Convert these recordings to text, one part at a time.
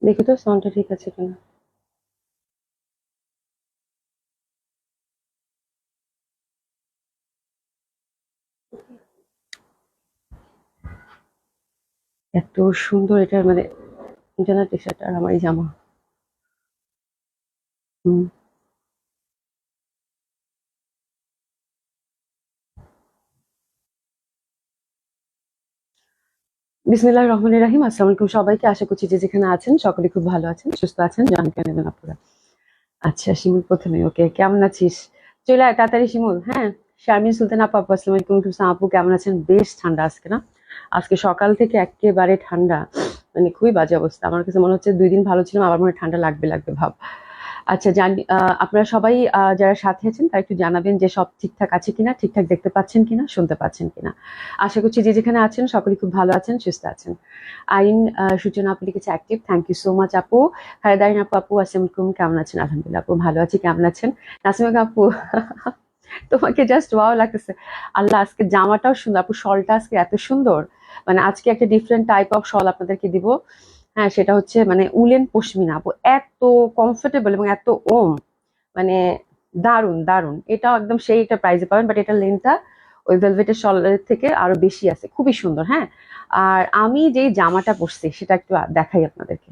দেখি তো সাউন্ডটা ঠিক আছে কিনা। এত সুন্দর এটার মানে ইন্টারনেট টি শার্ট আর আমার এই জামা। হুম। বিসমিল্লাহির রহমানির রহিম। আসসালামু আলাইকুম সবাইকে। আশা করছি যে যেখানে আছেন সকলে খুব ভালো আছেন, সুস্থ আছেন। জানকে নেবেন আপনারা। আচ্ছা শিমুল প্রথমে, ওকে কেমন আছিস? চলে আয় তাড়াতাড়ি শিমুল। হ্যাঁ, শারমিন সুলতানা আপু, আপু আসসালামু আলাইকুম। টুসা আপু কেমন আছেন? বেশ ঠান্ডা আজকে না? আজকে সকাল থেকে একেবারে ঠান্ডা, মানে খুবই বাজে অবস্থা। আমার কাছে মনে হচ্ছে 2 দিন ভালো ছিলাম, আবার মনে হয় ঠান্ডা লাগবে লাগবে ভাব। আচ্ছা জানি আপনারা সবাই যারা সাথে আছেন তারা একটু জানাবেন যে সব ঠিকঠাক আছে কিনা, ঠিকঠাক দেখতে পাচ্ছেন কিনা, শুনতে পাচ্ছেন কিনা। আশা করছি যে যেখানে আছেন সকলে খুব ভালো আছেন, সুস্থ আছেন। আইন সূচনা আপু লিখেছে active, thank you so much আপু। খালেদারিন আপু, আপু আসসালামু আলাইকুম কেমন আছেন? আলহামদুলিল্লাহ আপু ভালো আছি, কেমন আছেন? নাসিমা আপু তোমাকে জাস্ট ওয়াও লাগতেছে। আল্লাহ আজকে জামাটাও সুন্দর আপু, শলটা আজকে এত সুন্দর। মানে আজকে একটা ডিফারেন্ট টাইপ অফ শল আপনাদেরকে দিব। হ্যাঁ, সেটা হচ্ছে মানে উলেন পশমিনা আপু, এত কমফোর্টেবল এবং এত ওম, মানে দারুন দারুন। এটাও একদম সেই একটা প্রাইসে পাবেন, বাট এটা লেনটা ওই ভেলভেটের শলের থেকে আরো বেশি আছে, খুবই সুন্দর। হ্যাঁ, আর আমি যেই জামাটা পরছি সেটা একটু দেখাই আপনাদেরকে।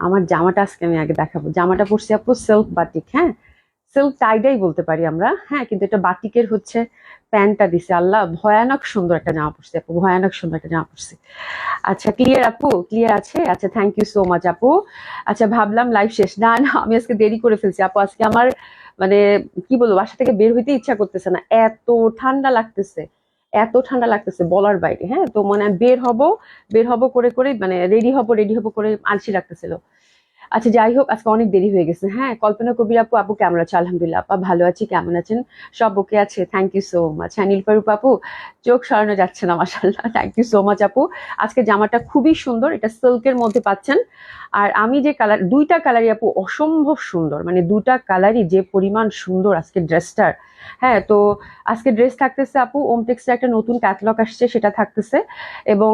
আমার জামাটা আজকে আমি আগে দেখাবো। জামাটা পরছি আপু সিল্ক বাটিক। হ্যাঁ, সিল্ক টাইডাই বলতে পারি আমরা। হ্যাঁ, কিন্তু এটা বাটিকের হচ্ছে প্যান্টটা দিছে। আল্লাহ ভয়ানক সুন্দর একটা জামা পরছি আপু, ভয়ানক সুন্দর একটা জামা পরছি। আচ্ছা ক্লিয়ার আপু, ক্লিয়ার আছে? আচ্ছা থ্যাংক ইউ সো মাচ আপু। আচ্ছা ভাবলাম লাইভ শেষ, না না আমি আজকে দেরি করে ফেলছি আপু। আজকে আমার মানে কি বলবো, বাসা থেকে বের হইতে ইচ্ছা করতেছে না, এত ঠান্ডা লাগতেছে, এত ঠান্ডা লাগতেছে বলার বাইরে। হ্যাঁ, তো মানে বের হব করে করে মানে রেডি হব করে আলসি লাগতেছিল। আচ্ছা যাই হোক, আজকে অনেক দেরি হয়ে গেছে। হ্যাঁ, কল্পনা কবির আপু, আপু কেমন আছে? আলহামদুলিল্লাহ আপা ভালো আছি, কেমন আছেন? সব ওকে আছে, থ্যাংক ইউ সো মাচ। হ্যাঁ, নীলপারুপ আপু চোখ সরানো যাচ্ছে না মাশাআল্লাহ, থ্যাংক ইউ সো মাচ আপু। আজকে জামাটা খুবই সুন্দর, এটা সিল্কের মধ্যে পাচ্ছেন। আর আমি যে কালার, দুইটা কালারই আপু অসম্ভব সুন্দর, মানে দুটা কালারই যে পরিমাণ সুন্দর আজকে ড্রেসটার। হ্যাঁ, তো আজকে ড্রেস থাকতেছে আপু ওমটেক্সের একটা নতুন ক্যাটালগ আসছে, সেটা থাকতেছে। এবং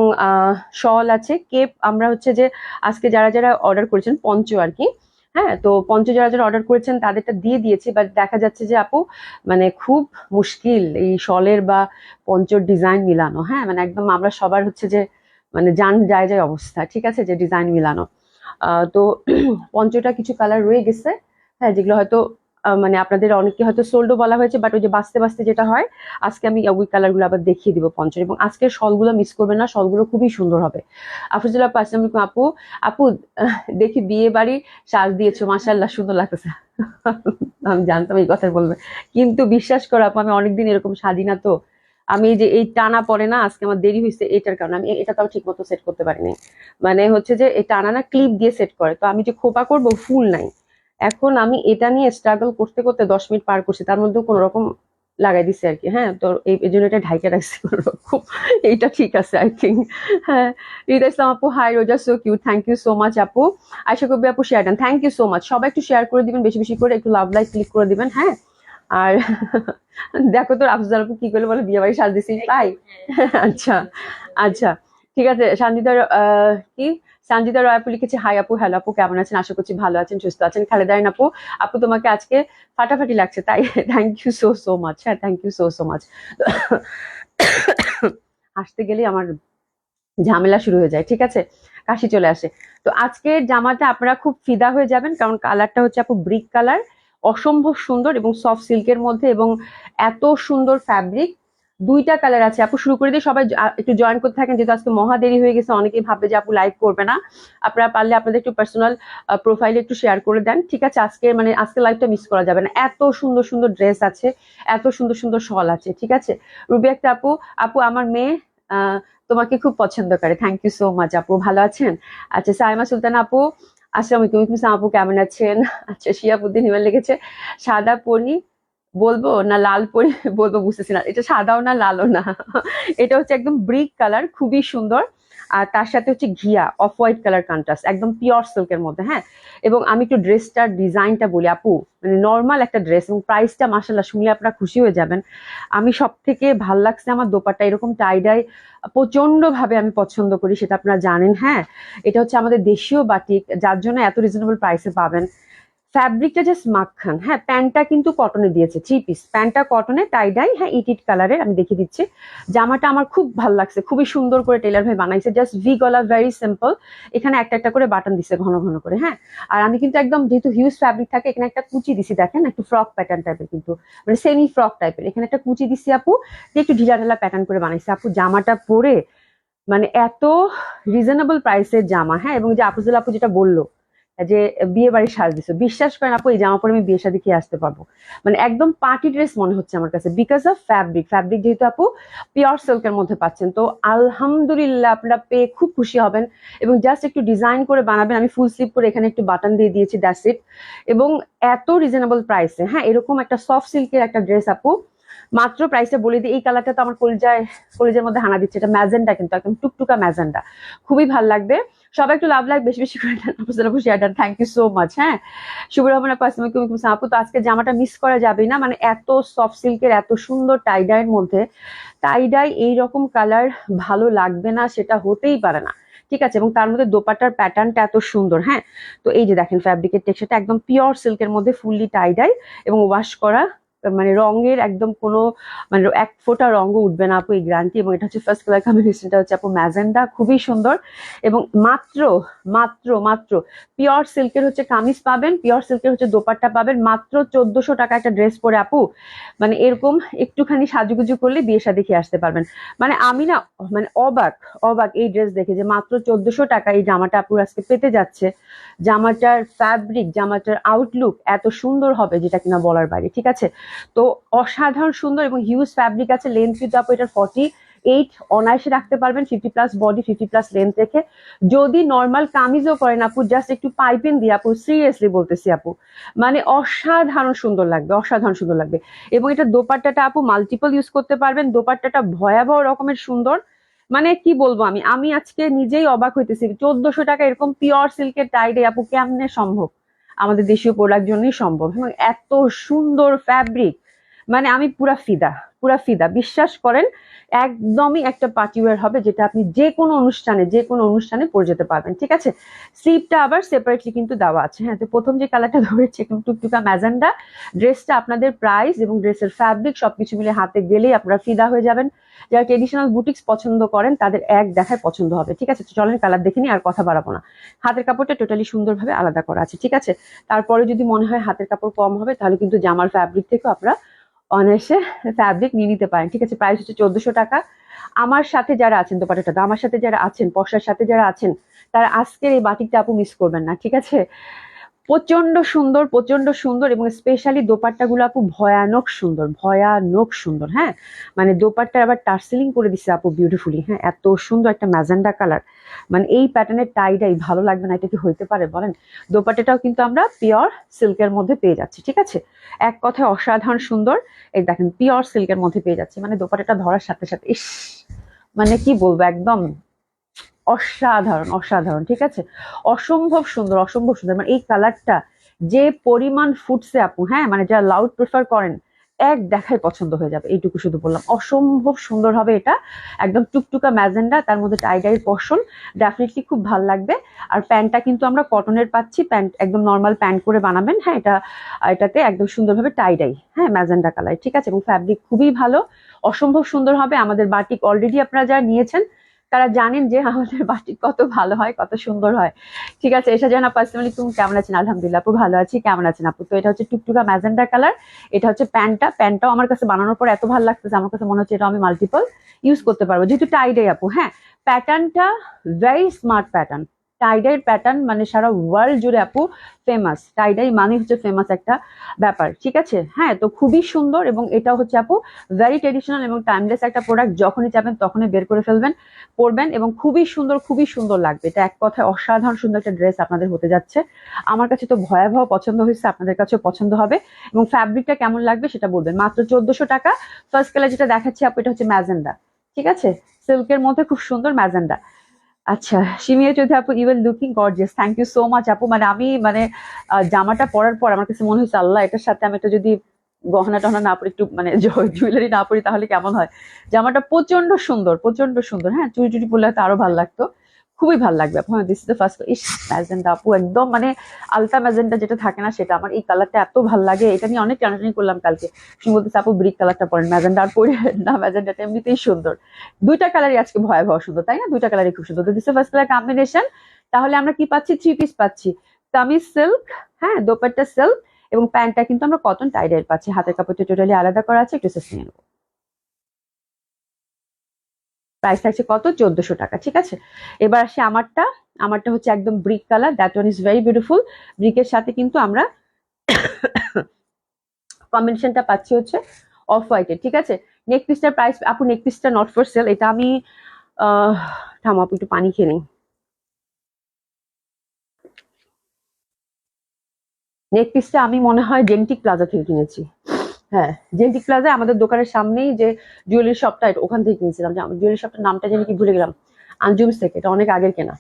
শল আছে, কেপ আমরা হচ্ছে যে আজকে যারা যারা অর্ডার করেছেন পঞ্চ আর কি। হ্যাঁ, তো পঞ্চ যারা যারা অর্ডার করেছেন তাদেরটা দিয়ে দিয়েছি, বাট দেখা যাচ্ছে যে আপু মানে খুব মুশকিল এই শলের বা পঞ্চর ডিজাইন মিলানো। হ্যাঁ, মানে একদম আমরা সবার হচ্ছে যে মানে যান যায় যায় অবস্থা, ঠিক আছে, যে ডিজাইন মিলানো। তো পঞ্চটা কিছু কালার রয়ে গেছে। হ্যাঁ, যেগুলো হয়তো মানে আপনাদের অনেকে হয়তো সোল্ডও বলা হয়েছে, বাট ওই যে বাঁচতে বাঁচতে যেটা হয়, আজকে আমি ওই কালার গুলো আবার দেখিয়ে দিব পঞ্চের। এবং আজকের শলগুলো মিস করবেন না, শলগুলো খুবই সুন্দর হবে। আফরুজুল্লাহ আপু আসসালামু আলাইকুম আপু। আপু দেখি বিয়ে বাড়ি সাজ দিয়েছো, মাশাআল্লাহ সুন্দর লাগতেছে। আমি জানতাম এই কথা বলবে, কিন্তু বিশ্বাস করো আপু আমি অনেকদিন এরকম সাজি না তো। আমি এই যে এই টানা পরে না, আজকে আমার দেরি হয়েছে এটার কারণে আমি এটা তাও ঠিক মতো সেট করতে পারিনি। মানে হচ্ছে যে এই টানা না ক্লিপ দিয়ে সেট করে, তো আমি যে খোপা করব ফুল নাই। এখন আমি এটা নিয়ে স্ট্রাগল করতে করতে 10 মিনিট পার করছি, তার মধ্যেও কোনো রকম লাগাই দিছে আর কি। হ্যাঁ, তো এই জন্য এটা ঢাইকা রাখছি কোনো রকম। এইটা ঠিক আছে আই থিঙ্ক। হ্যাঁ, রিদা ইসলাম আপু hi, Roza so cute, thank you so much আপু। আশা কবি আপু শেয়ার দেন, থ্যাংক ইউ সো মাচ। সবাই একটু শেয়ার করে দিবেন, বেশি বেশি করে একটু লাভ লাইক ক্লিক করে দিবেন। হ্যাঁ, আর দেখো তো আফজাল আপু কি করলে বলে বিয়ে বাড়ি সাজ দিছি তাই। আচ্ছা আচ্ছা, ঠিক আছে। সঞ্জিতা কি সঞ্জিতা রয় আপু লিখেছে হাই আপু, হ্যালো আপু কেমন আছেন? আশা করছি ভালো আছেন, সুস্থ আছেন। খালেদারিন আপু, আপু তোমাকে আজকে ফাটাফাটি লাগছে তাই, thank you so so much. হ্যাঁ, thank you so so much. হাসতে গেলে আমার ঝামেলা শুরু হয়ে যায়, ঠিক আছে, কাশি চলে আসে। তো আজকের জামাটা আপনারা খুব ফিদা হয়ে যাবেন, কারণ কালারটা হচ্ছে আপু ব্রিক কালার, অসম্ভব সুন্দর এবং সফট সিল্কের মধ্যে, এবং এত সুন্দর ফ্যাব্রিক। দুইটা কালার আছে আপু। শুরু করে দিয়ে সবাই একটু জয়েন করতে থাকেন, যেহেতু আজকে মহা দেরি হয়ে গেছে, অনেকেই ভাববে যে আপু লাইভ করবে না। আপনারা পারলে আপনাদের একটু পার্সোনাল প্রোফাইলে একটু শেয়ার করে দেন, ঠিক আছে। আজকে মানে আজকে লাইভটা মিস করা যাবে না, এত সুন্দর সুন্দর ড্রেস আছে, এত সুন্দর সুন্দর শল আছে, ঠিক আছে। রুবি একটা আপু, আপু আমার মেয়ে আহ তোমাকে খুব পছন্দ করে, থ্যাংক ইউ সো মাচ আপু, ভালো আছেন? আচ্ছা সাইমা সুলতানা আপু, আসসালামু আলাইকুম, ওয়ালাইকুম আপু কেমন আছেন? আচ্ছা শিয়াবুদ্দিন হিমাল লিখেছে সাদা পরি বলবো না লাল পরি বলবো, বুঝতেছি না এটা সাদাও না লালও না। এটা হচ্ছে একদম ব্রিক কালার, খুবই সুন্দর। আর তার সাথে হচ্ছে ঘিয়া অফ হোয়াইট কালার কন্ট্রাস্ট, একদম পিওর সিল্কের মধ্যে। হ্যাঁ, এবং আমি একটু ড্রেসটার ডিজাইনটা বলি আপু, মানে নর্মাল একটা ড্রেস এবং প্রাইসটা মাসাল্লাহ শুনলে আপনারা খুশি হয়ে যাবেন। আমি সব থেকে ভাল লাগছে আমার দোপাট্টা, এরকম টাইডাই প্রচন্ড ভাবে আমি পছন্দ করি, সেটা আপনারা জানেন। হ্যাঁ, এটা হচ্ছে আমাদের দেশীয় বাটিক, যার জন্য এত রিজনেবল প্রাইসে পাবেন। ফ্যাব্রিকটা জাস্ট মাখন। হ্যাঁ, প্যান্টটা কিন্তু কটনে দিয়েছে, 3 পিস প্যান্টটা কটনে টাইডাই, হ্যাঁ ইটিট কালারের। আমি দেখিয়ে দিচ্ছি, জামাটা আমার খুব ভালো লাগছে, খুবই সুন্দর করে টেলার ভাই বানাইছে, জাস্ট ভি গলা, ভেরি সিম্পল। এখানে একটা একটা করে বাটন দিছে ঘন ঘন করে। হ্যাঁ, আর আমি কিন্তু একদম, যেহেতু হিউজ ফ্যাব্রিক থাকে, এখানে একটা কুচি দিছি, দেখেন একটু ফ্রক প্যাটার্ন টাইপের, কিন্তু মানে সেমি ফ্রক টাইপের। এখানে একটা কুচি দিছি আপু, যে একটু ঢিলা ঢালা প্যাটার্ন করে বানাইছে আপু। জামাটা পরে মানে এত রিজনেবল প্রাইসের জামা। হ্যাঁ, এবং যে আপুজুল আপু যেটা বললো যে বিয়ে বাড়ির সাজ দিছো, বিশ্বাস করেন আপু এই জামা পরে আমি বিয়ে শাদী খেয়ে আসতে পারবো। মানে একদম পার্টি ড্রেস মনে হচ্ছে আমার কাছে, বিকজ অফ ফ্যাব্রিক যেহেতু আপু পিওর সিল্কের মধ্যে পাচ্ছেন। তো আলহামদুলিল্লাহ, আপনারা পেয়ে খুব খুশি হবেন। এবং জাস্ট একটু ডিজাইন করে বানাবেন। আমি ফুল স্লিভ করে এখানে একটু বাটন দিয়ে দিয়েছি, দ্যাটস ইট। এবং এত রিজনেবল প্রাইসে, হ্যাঁ এরকম একটা সফট সিল্কের একটা ড্রেস আপু, মাত্র প্রাইসটা বলে দিই। এই কালারটা তো আমার কলিজার মধ্যে হানা দিচ্ছে, এটা ম্যাজেন্ডা, কিন্তু একদম টুকটুকা ম্যাজেন্ডা, খুবই ভালো লাগবে। সবাই একটু লাভ লাইক বেশি বেশি করে share. Thank you so much. হ্যাঁ, শুভ রহমান আপু, আসসালামু আলাইকুম আপু। তো আজকে জামাটা মিস করা যাবে না, মানে এত সফট সিল্কের, এত সুন্দর টাইডাইয়ের মধ্যে, টাইডাই এইরকম কালার ভালো লাগবে না সেটা হতেই পারে না। ঠিক আছে, এবং তার মধ্যে দোপাট্টার প্যাটার্নটা এত সুন্দর। হ্যাঁ, তো এই যে দেখেন ফ্যাব্রিকের টেক্সচারটা একদম পিওর সিল্কের মধ্যে, ফুললি টাইডাই এবং ওয়াশ করা, মানে রঙের একদম কোনো মানে এক ফোঁটা রঙও উঠবে না আপু, এই গ্যারান্টি। এবং এটা হচ্ছে ফার্স্ট কালার কম্বিনেশনটা হচ্ছে আপু ম্যাজেন্ডা, খুবই সুন্দর। এবং মাত্র মাত্র মাত্র পিওর সিল্কের হচ্ছে কামিজ পাবেন, পিওর সিল্কের হচ্ছে দোপাট্টা পাবেন, মাত্র 1400 টাকা একটা ড্রেস পরে আপু, মানে এরকম একটুখানি সাজুগুজু করলে বিয়ে শাদী খেয়ে আসতে পারবেন। মানে আমি না, মানে অবাক অবাক এই ড্রেস দেখে, যে মাত্র 1400 টাকা এই জামাটা আপু আজকে পেতে যাচ্ছে। জামাটার ফ্যাব্রিক, জামাটার আউটলুক এত সুন্দর হবে যেটা কিনা বলার বাইরে। ঠিক আছে, তো অসাধারণ সুন্দর এবং হিউজ ফ্যাব্রিক আছে। লেন্থ কিন্তু আপু এটার 48 অনায়াসে রাখতে পারবেন, 50+ বডি, 50+ লেন্থ রেখে। যদি নর্মাল কামিজও করেন আপু, জাস্ট একটু পাইপিং দিয়ে আপু, সিরিয়াসলি বলতেছি আপু, মানে অসাধারণ সুন্দর লাগবে, অসাধারণ সুন্দর লাগবে। এবং এটা দোপাট্টাটা আপু মাল্টিপল ইউজ করতে পারবেন, দোপাট্টাটা ভয়াবহ রকমের সুন্দর। মানে কি বলবো, আমি আজকে নিজেই অবাক হইতেছি, 1400 টাকা এরকম পিওর সিল্কের টাইডে আপু কেমনে সম্ভব? আমাদের দেশীয় প্রোডাক্ট জন্যই সম্ভব। এবং এত সুন্দর ফ্যাব্রিক, মানে আমি পুরা ফিদা, পুরা ফিদা, বিশ্বাস করেন। একদমই একটা পার্টি ওয়্যার হবে, যেটা আপনি যে কোনো অনুষ্ঠানে পরে যেতে পারবেন। ঠিক আছে, স্লিভটা আবার সেপারেটলি কিন্তু দেওয়া আছে। হ্যাঁ, তো প্রথম যে কালারটা ধরেছে একদম টুকটুকা ম্যাজেন্ডা, ড্রেসটা আপনাদের প্রাইস এবং ড্রেসের ফ্যাব্রিক সবকিছু মিলে হাতে গেলেই আপনারা ফিদা হয়ে যাবেন। যারা ট্রেডিশনাল বুটিক্স পছন্দ করেন তাদের এক দেখায় পছন্দ হবে। ঠিক আছে, চলেন কালার দেখে নিই, আর কথা বাড়াবো না। হাতের কাপড়টা টোটালি সুন্দরভাবে আলাদা করা আছে। ঠিক আছে, তারপরে যদি মনে হয় হাতের কাপড় কম হবে, তাহলে কিন্তু জামার ফ্যাব্রিক থেকে আপনারা অনায়াসে ফ্যাব্রিক নিয়ে নিতে পারেন। ঠিক আছে, প্রাইস হচ্ছে 1400 টাকা। আমার সাথে যারা আছেন, দোপাট্টাটা আমার সাথে যারা আছেন, পশার সাথে যারা আছেন, তারা আজকের এই বাটিকটা আপু মিস করবেন না। ঠিক আছে, প্রচন্ড সুন্দর, প্রচন্ড সুন্দর। এবং স্পেশালি দোপাট্টাগুলো আপু ভয়ানক সুন্দর, ভয়ানক সুন্দর। হ্যাঁ, মানে দোপাট্টা আবার টার্সেলিং করে দিচ্ছে আপু বিউটিফুলি। হ্যাঁ, এত সুন্দর একটা ম্যাজেন্ডা কালার, মানে এই প্যাটার্নের টাইডাই ভালো লাগবে না, এটা কি হইতে পারে বলেন? দোপাট্টাটাও কিন্তু আমরা পিওর সিল্কের মধ্যে পেয়ে যাচ্ছি। ঠিক আছে, এক কথায় অসাধারণ সুন্দর। এই দেখেন পিওর সিল্কের মধ্যে পেয়ে যাচ্ছি, মানে দোপাট্টাটা ধরার সাথে সাথে ইস, মানে কি বলবো, একদম অসাধারণ অসাধারণ। ঠিক আছে, অসম্ভব সুন্দর, অসম্ভব সুন্দর। মানে এই কালারটা যে পরিমাণ ফুটছে আপু, হ্যাঁ মানে যারা লাউড প্রেফার করেন এক দেখায় পছন্দ হয়ে যাবে, এইটুকু শুধু বললাম। অসম্ভব সুন্দর হবে এটা, একদম টুকটুকা ম্যাজেন্ডা, তার মধ্যে টাইডাই পশন, ডেফিনেটলি খুব ভালো লাগবে। আর প্যান্টটা কিন্তু আমরা কটনের পাচ্ছি, প্যান্ট একদম নর্মাল প্যান্ট করে বানাবেন। হ্যাঁ, এটাতে একদম সুন্দরভাবে টাইডাই, হ্যাঁ ম্যাজেন্ডা কালার। ঠিক আছে, এবং ফ্যাব্রিক খুবই ভালো, অসম্ভব সুন্দর হবে। আমাদের বাটিক অলরেডি আপনারা যারা নিয়েছেন তারা জানেন যে আমাদের বাটিক কত ভালো হয়, কত সুন্দর হয়। ঠিক আছে, এসা জানা পার্সোনালি তুমি কেমন আছেন? আলহামদুলিল্লাহ আপু ভালো আছি, কেমন আছেন আপু? তো এটা হচ্ছে টুকটুকা ম্যাজেন্ডা কালার, এটা হচ্ছে প্যান্টটাও আমার কাছে বানানোর পর এত ভালো লাগতেছে, আমার কাছে মনে হচ্ছে এটা আমি মাল্টিপল ইউজ করতে পারবো, যেহেতু টাইডাই আপু। হ্যাঁ, প্যাটার্নটা very smart pattern, tie-dye pattern মানে সারা ওয়ার্ল্ড জুড়ে আপু ফেমাস, টাইডাই মানে হচ্ছে ফেমাস একটা ব্যাপার। ঠিক আছে, হ্যাঁ তো খুবই সুন্দর। এবং এটা হচ্ছে আপু ভেরি ট্রেডিশনাল এবং টাইমলেস একটা প্রোডাক্ট, যখনই চাবেন তখনই বের করে ফেলবেন, পরবেন এবং খুবই সুন্দর, খুবই সুন্দর লাগবে। এটা এক কথায় অসাধারণ সুন্দর একটা ড্রেস আপনাদের হতে যাচ্ছে। আমার কাছে তো ভয়াবহ পছন্দ হয়েছে, আপনাদের কাছেও পছন্দ হবে। এবং ফ্যাব্রিকটা কেমন লাগবে সেটা বলবেন। মাত্র 1400 টাকা। ফার্স্ট কালার যেটা দেখাচ্ছি আপু, এটা হচ্ছে ম্যাজেন্ডা। ঠিক আছে, সিল্কের মধ্যে খুব সুন্দর ম্যাজেন্ডা। আচ্ছা, সিমিয়া চৌধুরী আপু, you are looking gorgeous, thank you so much আপু। মানে আমি মানে জামাটা পরার পর আমার কাছে মনে হয়েছে আল্লাহ এটার সাথে আমি একটা যদি গহনা টহনা না পরি, একটু মানে জুয়েলারি না পরি তাহলে কেমন হয়। জামাটা প্রচন্ড সুন্দর, প্রচন্ড সুন্দর। হ্যাঁ, চুড়ি টুড়ি পরলে হয়তো আরো ভালো লাগতো, খুবই ভালো লাগবে আপু। হ্যাঁ, this is the first. Is, magenta আপু, একদম মানে আলতা ম্যাজেন্টা যেটা থাকে না সেটা, আমার এই কালারটা এত ভালো লাগে। এটা নিয়ে অনেক টানাটানি করলাম কালকে। তুমি বলতেছে আপু ব্রিক কালারটা পরেন, ম্যাজেন্টা আর পরে না, ম্যাজেন্টাটা এমনিতেই সুন্দর। দুইটা কালারই আজকে ভয়াবহ সুন্দর, তাই না? দুইটা কালারই খুব সুন্দর। তো দিস ফার্স্ট কালার কম্বিনেশন। তাহলে আমরা কি পাচ্ছি? থ্রি পিস পাচ্ছি, কামিজ সিল্ক, হ্যাঁ দোপাট্টা সিল্ক, এবং প্যান্টটা কিন্তু আমরা কটন টাইডের পাচ্ছি। হাতের কাপড়টা টোটালি আলাদা করা আছে, একটু সেস নিয়ে নেবো। প্রাইস থাকছে কত? 1400 টাকা। ঠিক আছে, এবার আসি আমারটা। আমারটা হচ্ছে একদম brick colour, that one is very beautiful. ব্রিকের সাথে কিন্তু আমরা কম্বিনেশনটা পাচ্ছি হচ্ছে অফ হোয়াইটের। ঠিক আছে, নেক পিসটার প্রাইস আপু, নেক পিসটা নট ফর সেল, এটা আমি থামো আপু, একটু পানি খেয়ে নিই। নেক পিসটা আমি মনে হয় জেন্টিক প্লাজা থেকে কিনেছি। হ্যাঁ, জেন্টিক প্লাজা আমাদের দোকানের সামনেই যে জুয়েলারি শপটা, ওখান থেকে কিনেছিলাম। যে আমার জুয়েলারি শপটার নামটা জানি কি, ভুলে গেলাম। আঞ্জুমস থেকে, এটা অনেক আগের কেনা।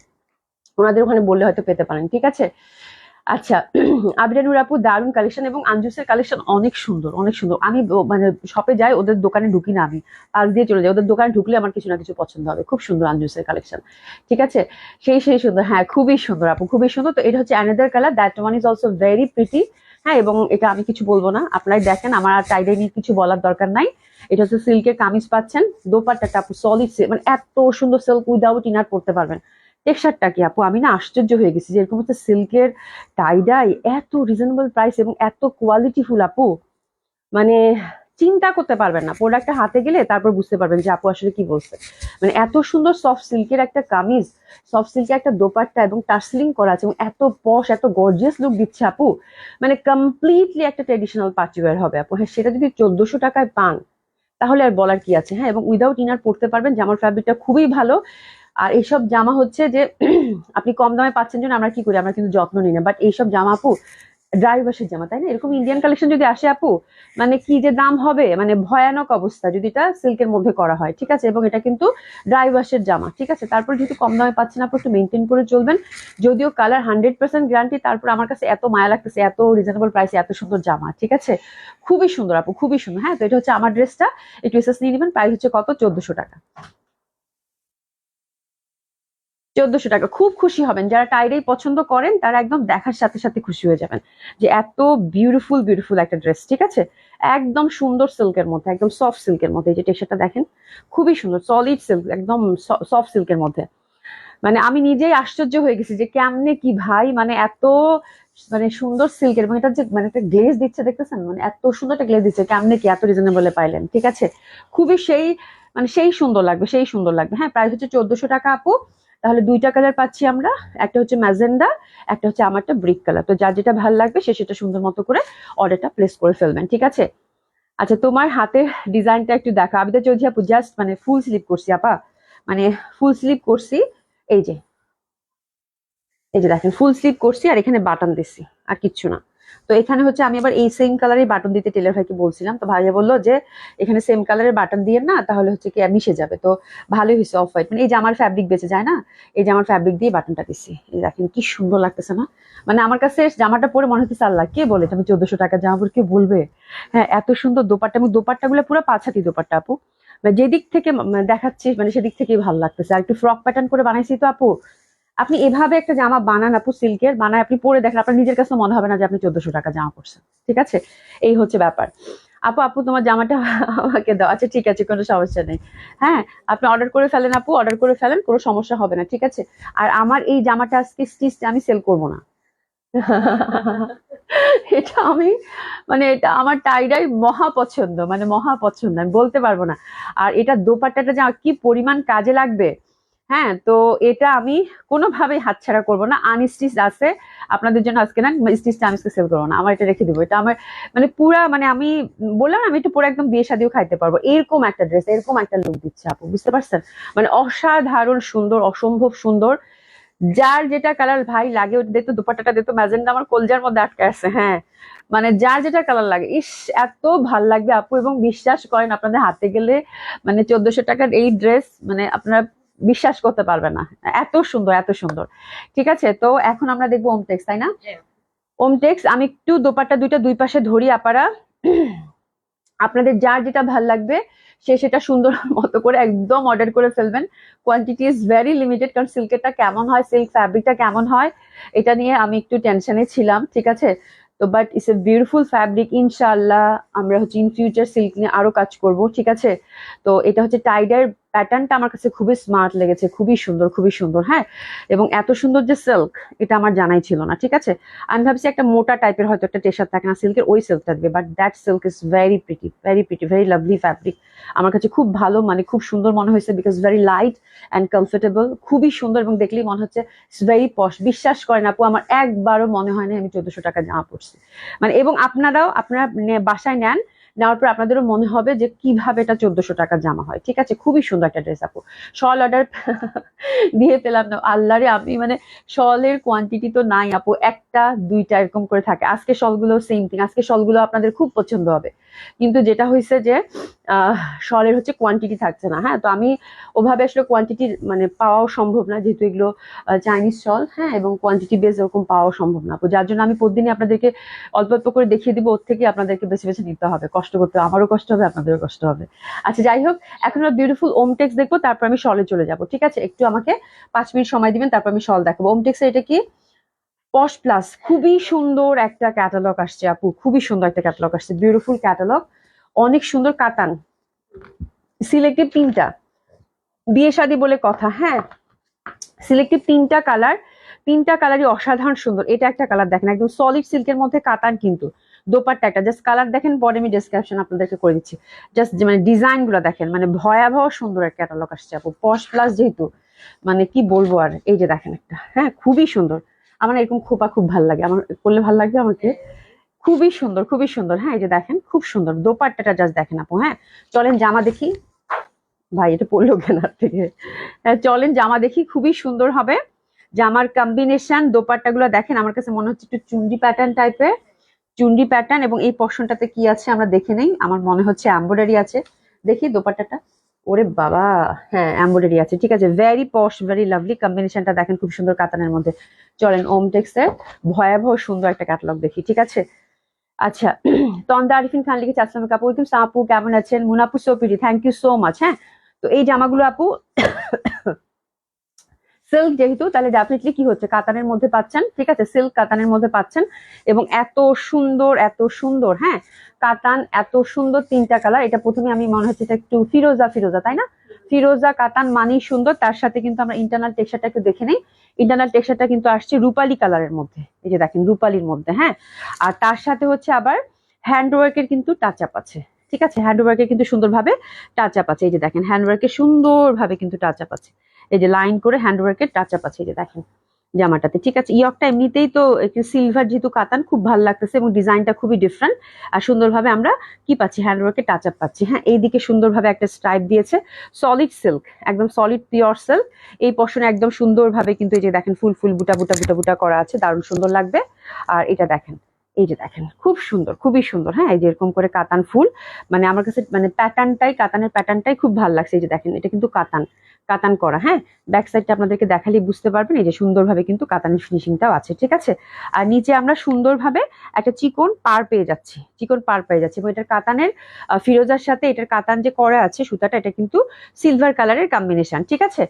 ওনাদের ওখানে বললে হয়তো পেতে পারেন। ঠিক আছে, আচ্ছা। আবিরানুর আপু, দারুন কালেকশন, এবং আঞ্জুসের কালেকশন অনেক সুন্দর, অনেক সুন্দর। আমি মানে শপে যাই, ওদের দোকানে ঢুকি না, আমি পাশ দিয়ে চলে যাই। ওদের দোকানে ঢুকলে আমার কিছু না কিছু পছন্দ হবে। খুব সুন্দর আঞ্জুসের কালেকশন। ঠিক আছে, সেই সুন্দর। হ্যাঁ, খুবই সুন্দর আপু, খুবই সুন্দর। তো এটা হচ্ছে another colour, that one is also very pretty. হ্যাঁ, এবং এটা আমি কিছু বলবো না, আপনারা দেখেন, আমার আর টাইডে নিয়ে কিছু বলার দরকার নাই। এটা হচ্ছে সিল্কের কামিজ পাচ্ছেন, দোপাট্টাটা আপু সলিড, মানে এত সুন্দর সিল্ক, উইদাউট ইনার পড়তে পারবেন। টেক্সচারটা কি আপু, আমি না আশ্চর্য হয়ে গেছি যে এরকম হচ্ছে সিল্কের টাইডাই এত রিজনেবল প্রাইস এবং এত কোয়ালিটিফুল আপু। মানে চিন্তা করতে পারবেন না, প্রোডাক্টটা হাতে গেলে তারপর বুঝতে পারবেন যে আপু আসলে কি বলছে। মানে এত সুন্দর সফট সিল্কের একটা কামিজ, সফট সিল্কের একটা দোপাট্টা, এবং টার্সলিং করা আছে, এবং এত পশ, এত গর্জিয়াস লুক দিচ্ছে আপু। মানে কমপ্লিটলি একটা ট্রেডিশনাল পার্টি ওয়্যার হবে আপু। হ্যাঁ, সেটা যদি 1400 টাকায় পান তাহলে আর বলার কি আছে। হ্যাঁ, এবং উইদাউট ইনার পড়তে পারবেন। জামার ফ্যাব্রিকটা খুবই ভালো। আর এইসব জামা হচ্ছে যে আপনি কম দামে পাচ্ছেন জন্য আমরা কি করি, আমরা কিন্তু যত্ন নিই না। বাট এইসব জামা আপু ড্রাই ওয়াশের জামা, তাই না? এরকম ইন্ডিয়ান কালেকশন যদি আসে আপু, মানে কি যে দাম হবে, মানে ভয়ানক অবস্থা যদি এটা সিল্কের মধ্যে করা হয়। ঠিক আছে, এবং এটা কিন্তু ড্রাই ওয়াশের জামা। ঠিক আছে, তারপর যেহেতু কম দামে পাচ্ছেন আপু, একটু মেনটেন করে চলবেন। যদিও কালার 100% গ্যারান্টি, তারপর আমার কাছে এত মায়া লাগতেছে, এত রিজনেবল প্রাইসে এত সুন্দর জামা। ঠিক আছে, খুবই সুন্দর আপু, খুবই সুন্দর। হ্যাঁ, তো এটা হচ্ছে আমার ড্রেসটা, একটু এসএস নিয়ে নেবেন। প্রাইস হচ্ছে কত? 1400 টাকা। 1400 টাকা। খুব খুশি হবেন, যারা টাইডাই পছন্দ করেন তারা একদম দেখার সাথে সাথে খুশি হয়ে যাবেন যে এত বিউটিফুল বিউটিফুল একটা ড্রেস। ঠিক আছে, একদম সুন্দর সিল্কের মধ্যে, একদম সফট সিল্কের মধ্যে। এই যে টেক্সচারটা দেখেন, খুবই সুন্দর, সলিড সিল্ক, একদম সফট সিল্কের মধ্যে। মানে আমি নিজেই আশ্চর্য হয়ে গেছি যে কেমনে কি ভাই, মানে এত মানে সুন্দর সিল্কের, এবং এটা যে মানে একটা গ্লেজ দিচ্ছে দেখতেছেন, মানে এত সুন্দর একটা গ্লেজ দিচ্ছে, কেমনে কি এত রিজনেবলে পাইলেন। ঠিক আছে, খুবই সেই মানে সেই সুন্দর লাগবে, সেই সুন্দর লাগবে। হ্যাঁ, প্রাইস হচ্ছে 1400 টাকা আপু। তাহলে দুইটা কালার পাচ্ছি আমরা, একটা হচ্ছে ম্যাজেন্ডা, একটা হচ্ছে আমারটা ব্রিক কালার। তো যার যেটা ভালো লাগবে সে সেটা সুন্দর মতো করে অর্ডারটা প্লেস করে ফেলবেন। ঠিক আছে, আচ্ছা তোমার হাতের ডিজাইনটা একটু দেখা। আবিদা চৌধুরী আপু, জাস্ট মানে ফুল স্লিপ করছি আপা, মানে ফুল স্লিপ করছি। এই যে, এই যে দেখেন, ফুল স্লিভ করছি আর এখানে বাটন দিছি, আর কিচ্ছু না। তো এখানে হচ্ছে আমি আবার এই সেম কালারের বাটন দিতে টেলার ভাইকে বলছিলাম, তো ভাইয়া বললো যে এখানে সেম কালারের বাটন দিয়ে না, তাহলে হচ্ছে কি মিশে যাবে। তো ভালোই হয়েছে, অফ হোয়াইট, মানে এই যে আমার ফ্যাব্রিক বেঁচে যায় না, এই যে আমার ফ্যাব্রিক দিয়ে বাটনটা দিছি। এই দেখেন কি সুন্দর লাগতেছে না? মানে আমার কাছে জামাটা পরে মনে হচ্ছে আল্লাহ কে বলে আমি 1400 টাকা জামা পরে, কে বলবে। হ্যাঁ, এত সুন্দর দোপাট্টা, এবং দোপাট্টা গুলো পুরো 5 হাতি দোপাট্টা আপু। মানে যেদিক থেকে দেখাচ্ছি, মানে সেদিক থেকেই ভালো লাগতেছে। আর একটু ফ্রক প্যাটার্ন করে বানাইছি তো আপু। আপনি এভাবে একটা জামা বানান আপু, সিল্কের বানায়, আপনি পরে দেখেন, আপনার নিজের কাছে মনে হবে না যে আপনি 1400 টাকা জামা পরছেন। ঠিক আছে, এই হচ্ছে ব্যাপার। আপু, আপু তোমার জামাটা আমাকে দাও। আচ্ছা ঠিক আছে, কোনো সমস্যা নেই। হ্যাঁ, আপনি অর্ডার করে ফেলেন আপু, অর্ডার করে ফেলেন, কোনো সমস্যা হবে না। ঠিক আছে, আর আমার এই জামাটা আজকে স্টিচ আমি সেল করব না। এটা আমি মানে এটা আমার টাইডাই মহা পছন্দ, মানে মহা পছন্দ, আমি বলতে পারবো না। আর এটা দোপাট্টাটা যে কি পরিমাণ কাজে লাগবে। হ্যাঁ, তো এটা আমি কোনোভাবেই হাতছাড়া করবো না। আনস্টিচ আছে আপনাদের জন্য আজকে, না স্টিচটা আমি সেল করবো না, আমার এটা রেখে দিবো। এটা আমার মানে পুরা, মানে আমি বললাম আমি একটু পরে একদম বিয়ে শাদিও খাইতে পারবো, এরকম একটা ড্রেস, এরকম একটা লুক দিচ্ছে আপু, বুঝতে পারছেন? মানে অসাধারণ সুন্দর, অসম্ভব সুন্দর। যার যেটা কালার ভাই লাগে ওটা দেখতো, দুপাট্টাটা দেখতো ম্যাজেন্ডা, আমার কলজার মধ্যে আটকে আছে। হ্যাঁ, মানে যার যেটা কালার লাগে, ইস এত ভাল লাগবে আপু। এবং বিশ্বাস করেন, আপনাদের হাতে গেলে মানে 1400 টাকার এই ড্রেস, মানে আপনারা বিশ্বাস করতে পারবে না, এত সুন্দর এত সুন্দর। ঠিক আছে, তো এখন আমরা দেখবো ওমটেক্স, তাই না? ওমটেক্স আমি একটু দোপাট্টা দুইটা দুই পাশে ধরি আপারা, আপনাদের যার যেটা ভাল লাগবে সে সেটা সুন্দর মতো করে একদম অর্ডার করে ফেলবেন। কোয়ান্টিটি ইজ ভেরি লিমিটেড, কারণ সিল্কেরটা কেমন হয়, সিল্ক ফ্যাব্রিকটা কেমন হয় এটা নিয়ে আমি একটু টেনশনে ছিলাম। ঠিক আছে, তো but it's a beautiful fabric. ইনশাআল্লাহ আমরা হচ্ছে ইন ফিউচার সিল্ক নিয়ে আরো কাজ করব। ঠিক আছে, তো এটা হচ্ছে টাইডার প্যাটার্নটা আমার কাছে খুবই স্মার্ট লেগেছে, খুবই সুন্দর খুবই সুন্দর। হ্যাঁ, এবং এত সুন্দর যে সিল্ক এটা আমার জানাই ছিল না। ঠিক আছে, আমি ভাবছি একটা মোটা টাইপের হয়তো একটা টেশার থাকে না সিল্কের, ওই সিল্কটা দেবে, but that silk is very pretty, very lovely fabric. আমার কাছে খুব ভালো, মানে খুব সুন্দর মনে হয়েছে, because very light and comfortable, খুবই সুন্দর, এবং দেখলেই মনে হচ্ছে ইটস ভেরি পশ। বিশ্বাস করেন আপু, আমার একবারও মনে হয় না আমি 1400 টাকা জামা পড়ছি, মানে। এবং আপনারা বাসায় নেন, নেওয়ার পর আপনাদেরও মনে হবে যে কিভাবে এটা 1400 টাকা জামা হয়। ঠিক আছে, খুবই সুন্দর একটা ড্রেস আপু। শল অর্ডার দিয়ে পেলাম না, আল্লাহরে, আমি মানে শলের কোয়ান্টিটি তো নাই আপু, একটা দুইটা এরকম করে থাকে। আজকে শলগুলো সেম থিং, আজকে শলগুলো আপনাদের খুব পছন্দ হবে, কিন্তু যেটা হয়েছে যে শলের হচ্ছে কোয়ান্টিটি থাকছে না। হ্যাঁ, তো আমি ওভাবে আসলে কোয়ান্টিটি মানে পাওয়াও সম্ভব না, যেহেতু এগুলো চাইনিজ শল। হ্যাঁ, এবং কোয়ান্টিটি বেস এরকম পাওয়াও সম্ভব না আপু, যার জন্য আমি প্রতিদিনই আপনাদেরকে অল্প অল্প করে দেখিয়ে দিব, ওর থেকে আপনাদেরকে বেছে বেছে নিতে হবে, কষ্ট করতে হবে, আমারও কষ্ট হবে, আপনাদেরও কষ্ট হবে। আচ্ছা, যাই হোক, এখন আমরা বিউটিফুল ওমটেক্স দেখবো, তারপর আমি শলে চলে যাব। ঠিক আছে, একটু আমাকে 5 মিনিট সময় দিবেন, তারপর আমি শল দেখাবো। ওমটেক্স এটা কি পশ প্লাস, খুবই সুন্দর একটা ক্যাটালগ আসছে আপু, খুবই সুন্দর একটা ক্যাটালগ আসছে, বিউটিফুল ক্যাটালগ, অনেক সুন্দর কাতান, সিলেক্টিভ 3টা, বিয়ে শাদী বলে কথা। হ্যাঁ, সিলেক্টিভ 3টা কালার, 3টা কালারই অসাধারণ সুন্দর। এটা একটা কালার দেখেন, একদম সলিড সিল্কের মধ্যে কাতান, কিন্তু দোপাট্টা একটা জাস্ট কালার দেখেন, পরে আমি ডেসক্রিপশন আপনাদেরকে করে দিচ্ছি। জাস্ট মানে ডিজাইন গুলো দেখেন, মানে ভয়াবহ সুন্দর একটা ক্যাটালগ আসছে আপু, পশ প্লাস যেহেতু, মানে কি বলবো আর। এই যে দেখেন একটা, হ্যাঁ খুবই সুন্দর, আমার এরকম খোপা খুব ভালো লাগে, আমার করলে ভালো লাগবে আমাকে, খুবই সুন্দর খুবই সুন্দর। হ্যাঁ, এই যে দেখেন খুব সুন্দর দোপাট্টাটা জাস্ট দেখেন আপু। হ্যাঁ, চলেন জামা দেখি, ভাই এটা পড়লো কেন হাত থেকে। হ্যাঁ, চলেন জামা দেখি, খুবই সুন্দর হবে জামার কম্বিনেশন। দোপাট্টা গুলো দেখেন, আমার কাছে মনে হচ্ছে একটু চুন্ডি প্যাটার্ন টাইপের, চুন্ডি প্যাটার্ন, এবং এই পশনটাতে কি আছে আমরা দেখে নেই, আমার মনে হচ্ছে এমব্রয়ডারি আছে। দেখি দোপাট্টাটা, ওরে বাবা, হ্যাঁ এমব্রয়ডারি আছে। ঠিক আছে, ভেরি পশ, ভেরি লাভলি কম্বিনেশনটা দেখেন, খুব সুন্দর কাতানের মধ্যে। চলেন ওমটেক্স এর ভয়াবহ সুন্দর একটা ক্যাটালগ দেখি। ঠিক আছে, আচ্ছা, তন্দা আরিফিন খান লিখেছে, আসসালামু আপু, ওয়েলকাম আপু, কেমন আছেন? মুনাপু সোপিরি, থ্যাংক ইউ সো মাচ। হ্যাঁ, তো এই জামাগুলো আপু সিল্ক যেহেতু, তাহলে ডেফিনেটলি কি হচ্ছে, কাতানের মধ্যে পাচ্ছেন। ঠিক আছে, সিল্ক কাতানের মধ্যে পাচ্ছেন, এবং এত সুন্দর এত সুন্দর। হ্যাঁ, কাতান এত সুন্দর, 3টা কালার। এটা প্রথমে আমি মনে হচ্ছে এটা একটু ফিরোজা ফিরোজা, তাই না? ফিরোজা কাতান মানেই সুন্দর। তার সাথে কিন্তু আমরা ইন্টারনাল টেক্সচারটা একটু দেখে নেই, ইন্টারনাল টেক্সচারটা কিন্তু আসছে রূপালী কালারের মধ্যে, এই যে দেখেন রূপালীর মধ্যে। হ্যাঁ, আর তার সাথে হচ্ছে আবার হ্যান্ডওয়ার্কের কিন্তু টাচ আপ আছে। ঠিক আছে, হ্যান্ডওয়ার্কের কিন্তু সুন্দরভাবে টাচ আপ আছে, এই যে দেখেন হ্যান্ডওয়ার্কের সুন্দরভাবে কিন্তু টাচ আপ আছে, এই যে লাইন করে হ্যান্ডওয়ার্কের টাচ আপ আছে, এই যে দেখেন জামাটাতে। ঠিক আছে, ইয়কটা এমনিতেই তো একটু সিলভার যেহেতু কাতান, খুব ভালো লাগতেছে, এবং ডিজাইনটা খুবই ডিফারেন্ট। আর সুন্দরভাবে আমরা কি পাচ্ছি, হ্যান্ডওয়ার্কের টাচ আপ পাচ্ছি। হ্যাঁ, এইদিকে সুন্দরভাবে একটা স্ট্রাইপ দিয়েছে, সলিড সিল্ক, একদম সলিড পিওর সিল্ক। এই পশনে একদম সুন্দরভাবে কিন্তু এই যে দেখেন ফুল ফুল বুটা বুটা বুটা বুটা করা আছে, দারুণ সুন্দর লাগবে। আর এটা দেখেন, এই যে দেখেন খুব সুন্দর, খুবই সুন্দর। হ্যাঁ, এই যে এরকম করে কাতান ফুল, মানে আমার কাছে মানে প্যাটার্নটাই, কাতানের প্যাটার্নটাই খুব ভালো লাগছে। এই যে দেখেন, এটা কিন্তু কাতান, কাতান করা। হ্যাঁ, ব্যাক সাইডটা আপনাদেরকে দেখালেই বুঝতে পারবেন, এই যে সুন্দরভাবে কিন্তু কাতানের ফিনিশিংটাও আছে। ঠিক আছে, আর নিচে আমরা সুন্দরভাবে একটা চিকন পার পেয়ে যাচ্ছি, চিকন পার পেয়ে যাচ্ছি, এবং এটার কাতানের ফিরোজার সাথে এটার কাতান যে করা আছে সুতাটা, এটা কিন্তু সিলভার কালারের কম্বিনেশন। ঠিক আছে,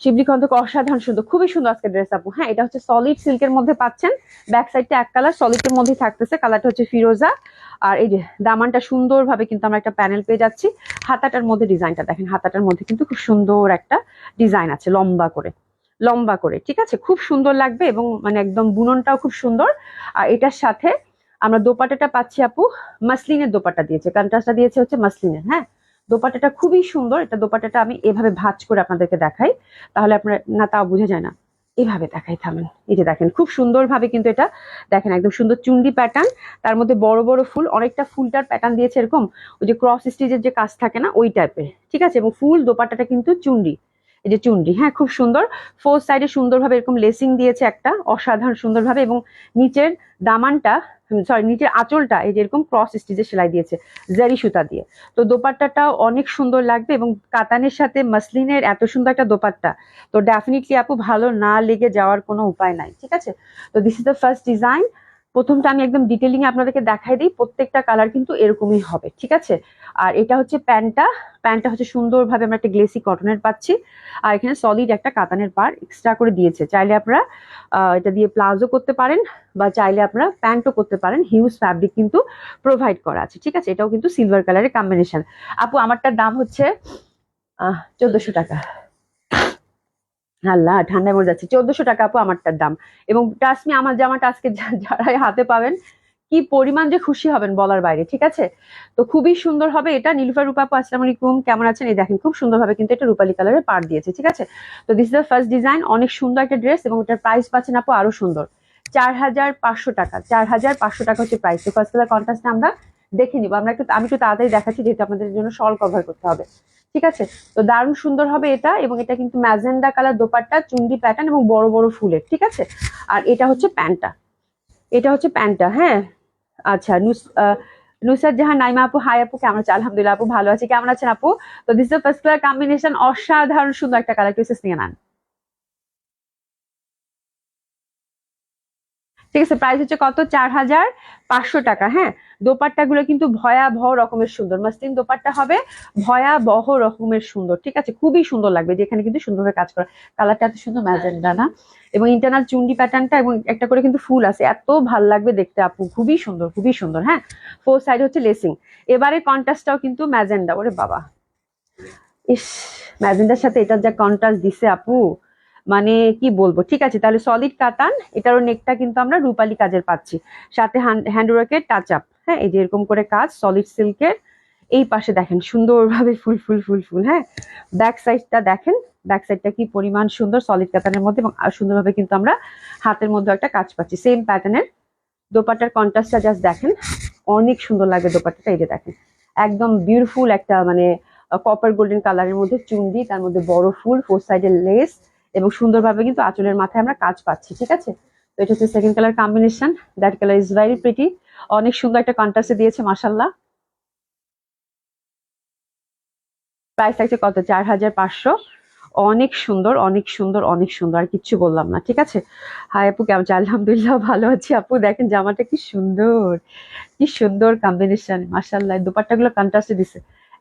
শিবলি খন্দক অসাধারণ সুন্দর, খুবই সুন্দর আজকে ড্রেস আপু। হ্যাঁ, এটা হচ্ছে সলিড সিল্কের মধ্যে পাচ্ছেন, ব্যাক সাইডটা এক কালার সলিডের মধ্যে থাকতেছে, কালারটা হচ্ছে ফিরোজা। আর এই যে দামানটা সুন্দরভাবে কিন্তু আমরা একটা প্যানেল পেয়ে যাচ্ছি। হাতাটার মধ্যে ডিজাইনটা দেখেন, হাতাটার মধ্যে কিন্তু খুব সুন্দর একটা ডিজাইন আছে, লম্বা করে লম্বা করে। ঠিক আছে, খুব সুন্দর লাগবে, এবং মানে একদম বুননটাও খুব সুন্দর। আর এটার সাথে আমরা দোপাট্টাটা পাচ্ছি আপু, মাসলিনের দোপাট্টা দিয়েছে, কন্ট্রাস্টটা দিয়েছে হচ্ছে মাসলিনের। হ্যাঁ, দোপাট্টাটা খুবই সুন্দর। এটা দোপাট্টাটা আমি এভাবে ভাঁজ করে আপনাদেরকে দেখাই, তাহলে আপনার না তাও বোঝা যায় না, এভাবে দেখাই, থামেন। এই যে দেখেন খুব সুন্দরভাবে কিন্তু এটা দেখেন, একদম সুন্দর চুন্ডি প্যাটার্ন, তার মধ্যে বড় বড় ফুল, অনেকটা ফুলটার প্যাটার্ন দিয়েছে এরকম, ওই যে ক্রস স্টিচের যে কাজ থাকে না ওই টাইপের। ঠিক আছে, এবং ফুল দোপাট্টাটা কিন্তু চুন্ডি, এই যে চুনরি, হ্যাঁ খুব সুন্দর। ফোর সাইডে সুন্দরভাবে এরকম লেসিং দিয়েছে একটা অসাধারণ সুন্দরভাবে, এবং নিচের দামানটা, সরি নিচের আঁচলটা এই যে এরকম ক্রস স্টিচের সেলাই দিয়েছে জারি সুতা দিয়ে। তো দোপাট্টাটাও অনেক সুন্দর লাগবে, এবং কাতানের সাথে মাসলিনের এত সুন্দর একটা দোপাট্টা, তো ডেফিনেটলি আপু ভালো না লেগে যাওয়ার কোনো উপায় নাই, ঠিক আছে। তো this is the first design. প্রথমটা আমি একদম ডিটেলিং এ আপনাদেরকে দেখাই দিই, প্রত্যেকটা কালার কিন্তু এরকমই হবে, ঠিক আছে। আর এটা হচ্ছে প্যান্টটা, প্যান্টটা হচ্ছে সুন্দরভাবে আমরা একটা গ্লেসি কটনের পাচ্ছি, আর এখানে সলিড একটা কাতানের পার এক্সট্রা করে দিয়েছে। চাইলে আপনারা এটা দিয়ে প্লাজো করতে পারেন, বা চাইলে আপনারা প্যান্টও করতে পারেন, হিউজ ফ্যাব্রিক কিন্তু প্রোভাইড করা আছে, ঠিক আছে। এটাও কিন্তু সিলভার কালারের কম্বিনেশন। আপু আমারটার দাম হচ্ছে 1400 টাকা। আল্লাহ ঠান্ডায় মরে যাচ্ছে, 1400 টাকা আপু আমারটার দাম। এবং ট্রাস্ট মি, আমার জামাটা আজকে যারাই হাতে পাবেন কি পরিমাণ যে খুশি হবেন বলার বাইরে, ঠিক আছে। তো খুবই সুন্দর হবে এটা। নীলুফার রূপা আপু আসসালামু আলাইকুম, কেমন আছেন? এই দেখেন খুব সুন্দরভাবে কিন্তু এটা রূপালী কালারের পার দিয়েছে, ঠিক আছে। তো this is the first design, অনেক সুন্দর একটা ড্রেস, এবং এটার প্রাইস পাচ্ছেন আপু আরো সুন্দর, 4500 টাকা। 4500 টাকা হচ্ছে প্রাইস। তো ফার্স্ট কালার কন্ট্রাস্টে আমরা দেখে নিবো। আমি একটু তাড়াতাড়ি দেখাচ্ছি, যেহেতু আপনাদের জন্য শল কভার করতে হবে, ঠিক আছে। তো দারুণ সুন্দর হবে এটা, এবং এটা কিন্তু magenta colour dupatta, Chundi pattern এবং বড় বড় ফুলের, ঠিক আছে। আর এটা হচ্ছে প্যান্টটা, এটা হচ্ছে প্যান্টটা, হ্যাঁ। আচ্ছা নুসরাত জাহান নাইমা আপু, হাই আপু, কেমন আছে? আলহামদুলিল্লাহ আপু ভালো আছি, কেমন আছেন আপু? তো this is first colour combination, অসাধারণ সুন্দর একটা কালার, টুইসেস নিয়ে নেন, ঠিক আছে। প্রাইস হচ্ছে কত? 4500 টাকা, হ্যাঁ। দোপাট্টা গুলো কিন্তু ভয়াবহ রকমের সুন্দর, মাসলিন দোপাট্টা হবে, ভয়াবহ রকমের সুন্দর, ঠিক আছে। খুবই সুন্দর লাগবে, যেখানে কিন্তু সুন্দরভাবে কাজ করা, কালারটা এত সুন্দর ম্যাজেন্ডা না, এবং ইন্টারনাল চুন্ডি প্যাটার্নটা এবং একটা করে কিন্তু ফুল আছে, এত ভাল লাগবে দেখতে আপু, খুবই সুন্দর খুবই সুন্দর, হ্যাঁ। ফোর সাইড হচ্ছে লেসিং। এবারে কন্ট্রাস্টটাও কিন্তু ম্যাজেন্ডা, ওরে বাবা, ইস, ম্যাজেন্ডার সাথে এটার যা কন্ট্রাস্ট দিছে আপু, মানে কি বলবো, ঠিক আছে। তাহলে সলিড কাতান, এটারও নেকটা কিন্তু আমরা রূপালী কাজের পাচ্ছি, সাথে হ্যান্ডওয়ার্কের টাচ আপ, হ্যাঁ এই যে এরকম করে কাজ সলিড সিল্কের। এই পাশে দেখেন সুন্দরভাবে ফুল ফুল ফুল ফুল, হ্যাঁ। ব্যাক সাইডটা দেখেন, ব্যাক সাইডটা কি পরিমাণ সুন্দর সলিড কাতানের মধ্যে, এবং সুন্দরভাবে কিন্তু আমরা হাতের মধ্যে একটা কাজ পাচ্ছি সেম প্যাটার্নের। দোপাট্টার কন্ট্রাস্টটা জাস্ট দেখেন, অনেক সুন্দর লাগে দোপাট্টাটা, এই যে দেখেন একদম বিউটিফুল একটা মানে কপার গোল্ডেন কালারের মধ্যে চুন্ডি, তার মধ্যে বড় ফুল, ফোর সাইডের লেস, এবং সুন্দরভাবে কিন্তু আঁচলের মাথায় আমরা কাজ পাচ্ছি, ঠিক আছে। তো এটা হচ্ছে second colour combination, that colour is very pretty, অনেক সুন্দর একটা কন্ট্রাস্টে দিয়েছে মাশাল্লাহ। প্রাইস থাকছে কত? 4500। অনেক সুন্দর অনেক সুন্দর অনেক সুন্দর, আর কিচ্ছু বললাম না, ঠিক আছে। হাই আপু, কেমন আছে? আলহামদুলিল্লাহ ভালো আছি আপু। দেখেন জামাটা কি সুন্দর, কি সুন্দর কম্বিনেশন, মাশাআল্লাহ। দোপাট্টা গুলো কন্ট্রাস্টে দিছে,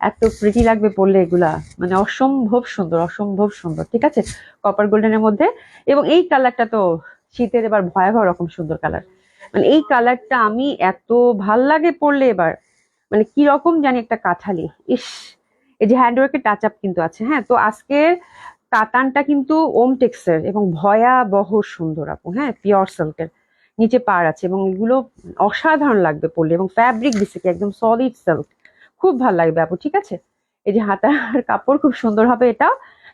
এত প্রিটি লাগবে পরলে এগুলা, মানে অসম্ভব সুন্দর অসম্ভব সুন্দর, ঠিক আছে। কপার গোল্ডেনের মধ্যে, এবং এই কালারটা তো শীতের এবার ভয়াবহ রকম সুন্দর কালার, মানে এই কালারটা আমি এত ভাল লাগে পরলে এবার, মানে কি রকম জানি একটা কাঠালি, ইস। এই যে হ্যান্ডওয়ার্কের টাচ আপ কিন্তু আছে, হ্যাঁ। তো আজকের কাতানটা কিন্তু ওমটেক্সের এবং ভয়াবহ সুন্দর আপু, হ্যাঁ, পিওর সিল্কের, নিচে পার আছে, এবং এগুলো অসাধারণ লাগবে পরলে, এবং ফ্যাব্রিক দিছে কি একদম সলিড সিল্ক, খুব ভালো লাগবে আপু, ঠিক আছে। এই যে হাতার কাপড় খুব সুন্দর হবে এটা।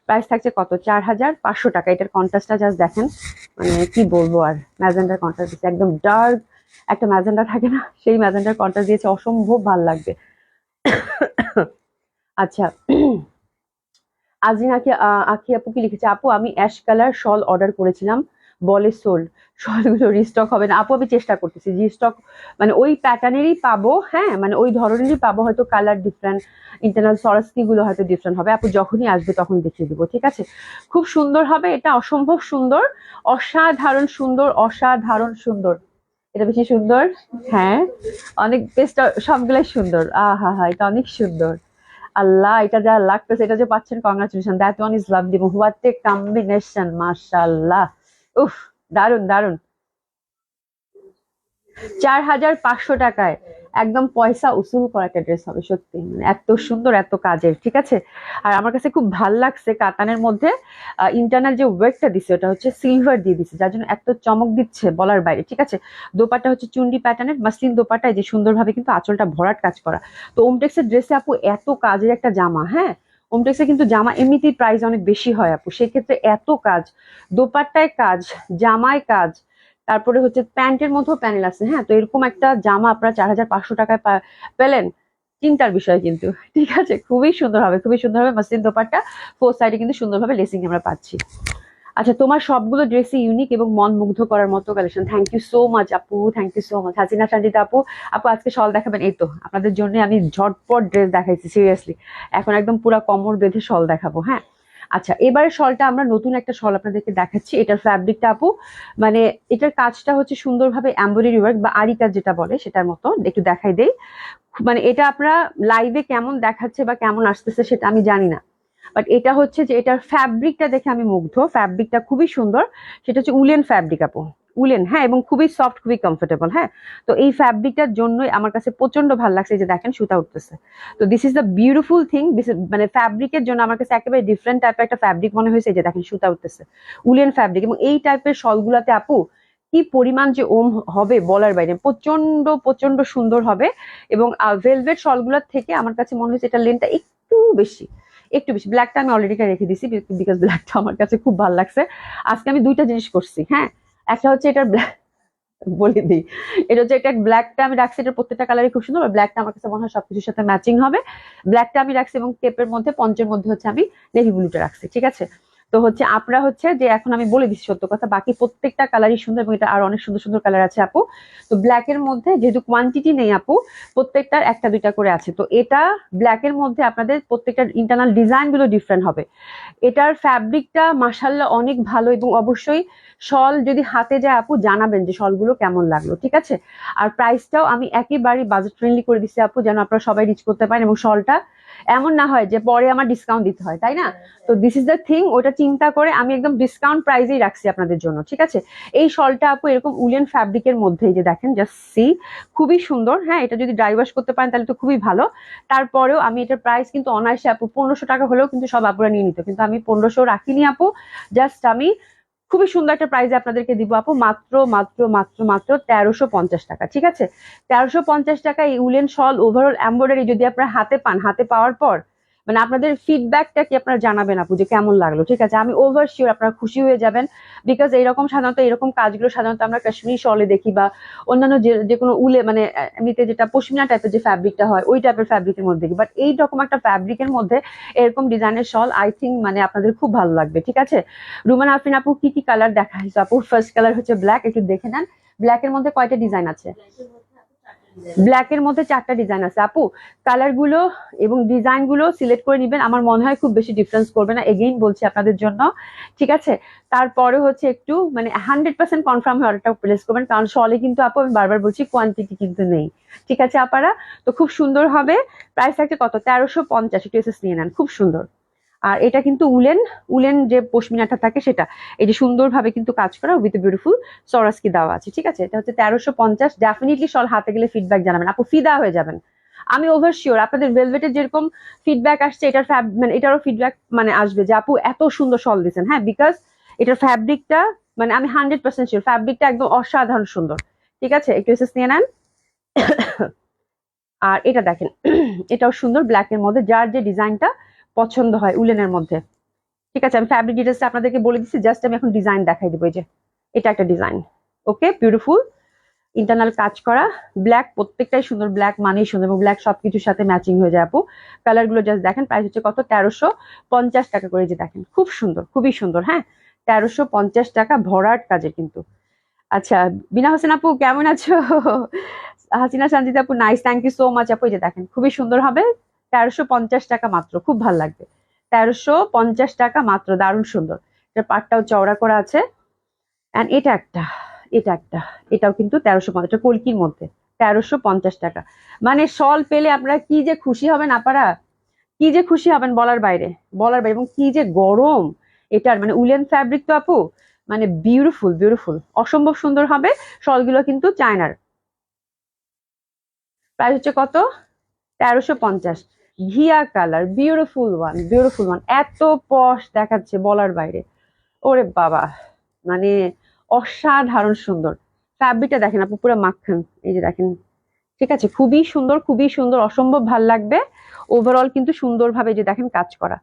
প্রাইস থাকছে কত? 4500 টাকা। এটার কন্ট্রাস্টটা জাস্ট দেখেন, মানে কি বলবো আর, ম্যাজেন্ডার কন্ট্রাস্ট দিচ্ছে, একদম ডার্ক একটা ম্যাজেন্ডা থাকে না, সেই ম্যাজেন্ডার কন্ট্রাস্ট দিয়েছে, অসম্ভব ভালো লাগবে। আচ্ছা, আজিন আখি আখি আপু কি লিখেছে? আপু আমি অ্যাশ কালার শল অর্ডার করেছিলাম, বলে সোল্ড, শলগুলো রিস্টক হবে না আপু। আমি চেষ্টা করতেছি রিস্টক, মানে ওই প্যাটার্নেরই পাবো, হ্যাঁ, মানে ওই ধরনেরই পাবো, হয়তো কালার ডিফারেন্ট, ইন্টারনাল সরাসকি গুলো হয়তো ডিফারেন্ট হবে আপু, যখনই আসবে তখন দেখিয়ে দিব, ঠিক আছে। খুব সুন্দর হবে এটা, অসম্ভব সুন্দর, অসাধারণ সুন্দর, অসাধারণ সুন্দর। এটা বেশি সুন্দর, হ্যাঁ, অনেক বেস্ট, সবগুলাই সুন্দর, আহা হা, এটা অনেক সুন্দর। আল্লাহ, এটা যা লাগতেছে, এটা যে পাচ্ছেন, congratulation, that one is lovely, what a combination, মাশাআল্লাহ, উফ, দারুন দারুন। 4500 টাকায় একদম পয়সা উসুল করা একটা ড্রেস হবে, সত্যি মানে এত সুন্দর এত কাজের, ঠিক আছে। আর আমার কাছে খুব ভাল লাগছে কাতানের মধ্যে ইন্টারনাল যে ওয়েটটা দিছে, ওটা হচ্ছে সিলভার দিয়ে দিছে, যার জন্য এত চমক দিচ্ছে বলার বাইরে, ঠিক আছে। দোপাট্টা হচ্ছে চুন্ডি প্যাটার্নের মাসলিন দোপাট্টায় যে সুন্দরভাবে কিন্তু আঁচলটা ভরাট কাজ করা। তো ওমটেক্সের ড্রেসে আপু এত কাজের একটা জামা, হ্যাঁ, ওমটেক্সে কিন্তু জামা এমনিতেই প্রাইস অনেক বেশি হয় আপু, সেক্ষেত্রে এত কাজ, দোপাট্টায় কাজ, জামায় কাজ, তারপরে হচ্ছে প্যান্টের মধ্যেও প্যানেল আছে, হ্যাঁ। তো এরকম একটা জামা আপনারা 4500 টাকায় পেলেন, চিন্তার বিষয় কিন্তু, ঠিক আছে। খুবই সুন্দর হবে, খুবই সুন্দর হবে। মাসলিন দোপাট্টা, ফোর সাইডে কিন্তু সুন্দরভাবে লেসিং আমরা পাচ্ছি। আচ্ছা, তোমার সবগুলো ড্রেসই ইউনিক এবং মন মুগ্ধ করার মতো collection. Thank you so much আপু, thank you so much. Hasina Sanjita আপু, আপু আজকে শল দেখাবেন? এই তো আপনাদের জন্য আমি ঝটপট ড্রেস দেখাইছি, সিরিয়াসলি। এখন একদম পুরো কোমর বেঁধে শল দেখাবো, হ্যাঁ। আচ্ছা, এবারে শলটা আমরা নতুন একটা শল আপনাদেরকে দেখাচ্ছি। এটার ফ্যাব্রিকটা আপু, মানে এটার কাজটা হচ্ছে সুন্দরভাবে এমব্রয়ডারি ওয়ার্ক বা আরি কাজ যেটা বলে সেটার মতো। একটু দেখাই দেই, মানে এটা আপনারা লাইভে কেমন দেখাচ্ছে বা কেমন আসতেছে সেটা আমি জানি না, বাট এটা হচ্ছে যে এটার ফ্যাব্রিকটা দেখে আমি মুগ্ধ। ফ্যাব্রিকটা খুবই সুন্দর, সেটা হচ্ছে উলেন ফ্যাব্রিক আপু, উলেন, হ্যাঁ, এবং খুবই সফট, খুবই কমফোর্টেবল, হ্যাঁ। তো এই ফ্যাব্রিকটার জন্যই আমার কাছে প্রচন্ড ভালো লাগছে। এই যে দেখেন সুতা উঠতেছে, তো this is the beautiful thing. মানে ফ্যাব্রিকের জন্য আমার কাছে একেবারে ডিফারেন্ট টাইপের একটা ফ্যাব্রিক মনে হয়েছে। এই যে দেখেন সুতা উঠতেছে, উলেন ফ্যাব্রিক। এবং এই টাইপের শলগুলাতে আপু কি পরিমাণ যে ওম হবে বলার বাইরে, প্রচন্ড প্রচন্ড সুন্দর হবে। এবং ভেলভেট শলগুলোর থেকে আমার কাছে মনে হয়েছে এটা লেনটা একটু বেশি, একটু বেশি। ব্ল্যাকটা আমি অলরেডি রেখে দিছি, বিকজ ব্ল্যাকটা আমার কাছে খুব ভালো লাগছে। আজকে আমি দুইটা জিনিস করছি, হ্যাঁ। একটা হচ্ছে এটার বলে দিই, এটা হচ্ছে এটা ব্ল্যাকটা আমি রাখছি, এটা প্রত্যেকটা কালারই খুব সুন্দর। ব্ল্যাকটা আমার কাছে মনে হয় সবকিছুর সাথে ম্যাচিং হবে। ব্ল্যাকটা আমি রাখছি এবং কেপের মধ্যে, পঞ্চের মধ্যে হচ্ছে আমি নেভি ব্লুটা রাখছি, ঠিক আছে। তো হচ্ছে আপনারা হচ্ছে যে এখন আমি বলে দিচ্ছি সত্য কথা, বাকি প্রত্যেকটা কালারই সুন্দর এবং এটা আর অনেক সুন্দর সুন্দর কালার আছে আপু। তো ব্ল্যাকের মধ্যে যেহেতু কোয়ান্টিটি নেই আপু, প্রত্যেকটার একটা দুইটা করে আছে। তো এটা ব্ল্যাকের মধ্যে আপনাদের প্রত্যেকটার ইন্টারনাল ডিজাইন গুলো ডিফারেন্ট হবে। এটার ফ্যাব্রিকটা মাশাল্লাহ অনেক ভালো, এবং অবশ্যই শল যদি হাতে যায় আপু জানাবেন যে শলগুলো কেমন লাগলো, ঠিক আছে। আর প্রাইসটাও আমি একেবারে বাজেট ফ্রেন্ডলি করে দিচ্ছি আপু, যেন আপনারা সবাই রিচ করতে পারেন এবং শলটা এমন না হয় যে পরে আমার ডিসকাউন্ট দিতে হয়, তাই না। তো দিস ইজ দ্য থিং, ওটা চিন্তা করে আমি একদম ডিসকাউন্ট প্রাইসেই রাখছি আপনাদের জন্য, ঠিক আছে। এই শলটা আপু এরকম উলেন ফ্যাব্রিকের মধ্যে, এই যে দেখেন, জাস্ট সি, খুবই সুন্দর, হ্যাঁ। এটা যদি ড্রাই ওয়াশ করতে পারেন তাহলে তো খুবই ভালো। তারপরেও আমি এটার প্রাইস কিন্তু অনায়াসে আপু 1500 টাকা হলেও কিন্তু সব আপুরা নিয়ে নিত, কিন্তু আমি 1500 রাখিনি আপু। জাস্ট আমি খুবই সুন্দর একটা প্রাইজে আপনাদেরকে দিব আপু, মাত্র মাত্র মাত্র মাত্র 1350 টাকা, ঠিক আছে। 1350 টাকা এই উলেন শল ওভারঅল এমব্রয়ডারি যদি আপনারা হাতে পান, হাতে পাওয়ার পর মানে আপনাদের ফিডব্যাকটা কি আপনারা জানাবেন আপু যে কেমন লাগলো, ঠিক আছে। আমি ওভার শিওর আপনারা খুশি হয়ে যাবেন, বিকজ এইরকম সাধারণত এরকম কাজগুলো সাধারণত আমরা কাশ্মীরি শলে দেখি বা অন্যান্য যে কোনো উলে, মানে এমনিতে যেটা পশমিনা টাইপের যে ফ্যাব্রিকটা হয় ওই টাইপের ফ্যাব্রিকের মধ্যে দেখি, বাট এইরকম একটা ফ্যাব্রিকের মধ্যে এরকম ডিজাইনের শল আই থিঙ্ক মানে আপনাদের খুব ভালো লাগবে, ঠিক আছে। রুমান আফরিন আপু কি কি কালার দেখা হয়েছে আপু? ফার্স্ট কালার হচ্ছে ব্ল্যাক, একটু দেখে নেন। ব্ল্যাকের মধ্যে কয়টা ডিজাইন আছে? ব্ল্যাকের মধ্যে 4টা ডিজাইন আছে আপু। কালার গুলো এবং ডিজাইন গুলো সিলেক্ট করে নিবেন, আমার মনে হয় খুব বেশি ডিফারেন্স করবে না, এগেইন বলছি আপনাদের জন্য, ঠিক আছে। তারপরে হচ্ছে একটু মানে 100% কনফার্ম হয়ে অর্ডারটা প্লেস করবেন, কারণ শলে কিন্তু আপু আমি বারবার বলছি কোয়ান্টিটি কিন্তু নেই, ঠিক আছে আপারা। তো খুব সুন্দর হবে। প্রাইস থাকছে কত? 1350। একটু এসএস নিয়ে নেন, খুব সুন্দর। আর এটা কিন্তু উলেন, উলেন যে পশমিনাটা থাকে সেটা, এই যে সুন্দরভাবে কিন্তু কাজ করা উইথ বিউটিফুল সরাসকি দেওয়া আছে, ঠিক আছে। এটা হচ্ছে 1350। ডেফিনেটলি শল হাতে গেলে ফিডব্যাক জানাবেন আপু, ফিদা হয়ে যাবেন। আমি ওভার শিওর আপনাদের ভেলভেটের যেরকম ফিডব্যাক আসছে, এটার মানে এটারও ফিডব্যাক মানে আসবে যে আপু এত সুন্দর শল দিয়েছেন, হ্যাঁ, বিকজ এটার ফ্যাব্রিকটা মানে আমি 100% শিওর ফ্যাব্রিকটা একদম অসাধারণ সুন্দর, ঠিক আছে। একটু এসএস নিয়ে নেন। আর এটা দেখেন, এটাও সুন্দর ব্ল্যাকের মধ্যে, যার যে ডিজাইনটা পছন্দ হয় উলেনের মধ্যে, ঠিক আছে। আমি ফ্যাব্রিক ডিটেলসটা আপনাদেরকে বলে দিচ্ছি, জাস্ট আমি এখন ডিজাইন দেখাই দিব। এই যে এটা একটা ডিজাইন, ওকে, বিউটিফুল ইন্টারনাল কাজ করা ব্ল্যাক, প্রত্যেকটাই সুন্দর, ব্ল্যাক মানেই সুন্দর এবং ব্ল্যাক সবকিছুর সাথে ম্যাচিং হয়ে যায় আপু। কালার গুলো জাস্ট দেখেন। প্রাইস হচ্ছে কত? 1350 টাকা করে। যে দেখেন খুব সুন্দর, খুবই সুন্দর, হ্যাঁ। 1350 টাকা ভরাট কাজে কিন্তু। আচ্ছা, বিনা হোসেন আপু কেমন আছো? হাসিনা সঞ্জিত আপু nice, thank you so much আপু। এই যে দেখেন খুবই সুন্দর হবে, 1350 টাকা মাত্র, খুব ভালো লাগবে। 1350 টাকা মাত্র, দারুণ সুন্দর। এটা পাটটাও চওড়া করা আছে। এন্ড এটা একটা, এটা একটা, এটাও কিন্তু 1350, কলকির মধ্যে 1350 টাকা। মানে শল পেলে আপনারা কি যে খুশি হবেন আপারা, কি যে খুশি হবেন বলার বাইরে, বলার বাইরে। এবং কি যে গরম এটার, মানে উলেন ফ্যাব্রিক তো আপু, মানে বিউটিফুল বিউটিফুল, অসম্ভব সুন্দর হবে। শলগুলো কিন্তু চায়নার। প্রাইস হচ্ছে কত? 1350। ঘিয়া colour, beautiful one, beautiful one, এত পশ দেখাচ্ছে বলার বাইরে। ওরে বাবা, মানে অসাধারণ সুন্দর। ফ্যাব্রিকটা দেখেন আপু, পুরো মাখন, এই যে দেখেন, ঠিক আছে। খুবই সুন্দর, খুবই সুন্দর, অসম্ভব ভাল লাগবে। ওভারঅল কিন্তু সুন্দরভাবে যে দেখেন কাজ করা,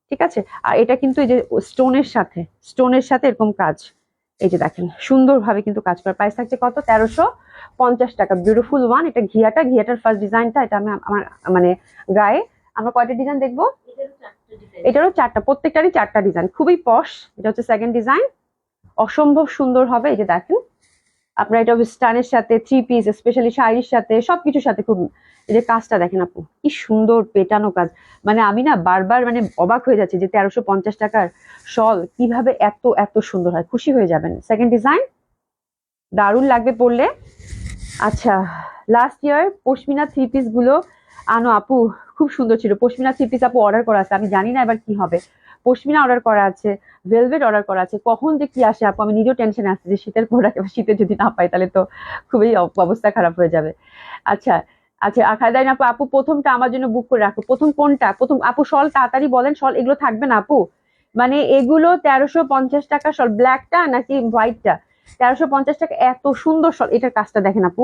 ঠিক আছে। আর এটা কিন্তু এই যে স্টোনের সাথে, স্টোনের সাথে এরকম কাজ, এই যে দেখেন সুন্দরভাবে কিন্তু কাজ করা, প্রাইস থাকছে কত 1350 টাকা। বিউটিফুল ওয়ান, এটা ঘিয়াটার ফার্স্ট ডিজাইনটা, এটা আমি আমার মানে গায়ে আমরা কয়টা ডিজাইন দেখবো, এটারও 4টা, প্রত্যেকটারই 4টা ডিজাইন, খুবই পশ। এটা হচ্ছে সেকেন্ড ডিজাইন, অসম্ভব সুন্দর হবে। এই যে দেখেন আপনার এটা ওয়েস্টার্নের সাথে 3 পিস, স্পেশালি শাড়ির সাথে সবকিছুর সাথে খুব, এই যে কাজটা দেখেন আপু কি সুন্দর পেটানো কাজ, মানে আমি না বারবার মানে অবাক হয়ে যাচ্ছি যে 1350 টাকার শল কিভাবে এত এত সুন্দর হয়, খুশি হয়ে যাবেন। সেকেন্ড ডিজাইন দারুণ লাগবে পরলে। আচ্ছা, লাস্ট ইয়ার পশমিনা 3 পিস গুলো আনো আপু, খুব সুন্দর ছিল। পশমিনা 3 পিস আপু অর্ডার করা আছে, আমি জানি না এবার কি হবে। পশমিনা অর্ডার করা আছে, ভেলভেট অর্ডার করা আছে, কখন যে কি আসে আপু আমি নিজেও টেনশনে আসছি যে শীতের প্রোডাক্ট, শীতে যদি না পাই তাহলে তো খুবই অবস্থা খারাপ হয়ে যাবে। আচ্ছা আচ্ছা, খায়দাইন আপু, আপু প্রথমটা আমার জন্য বুক করে রাখো। প্রথম কোনটা? প্রথম আপু শল তাড়াতাড়ি বলেন, শল এগুলো থাকবে না আপু? মানে এগুলো 1350 টাকা শল, ব্ল্যাকটা নাকি হোয়াইটটা? 1350 টাকা, এত সুন্দর শল। এটার কাজটা দেখেন আপু,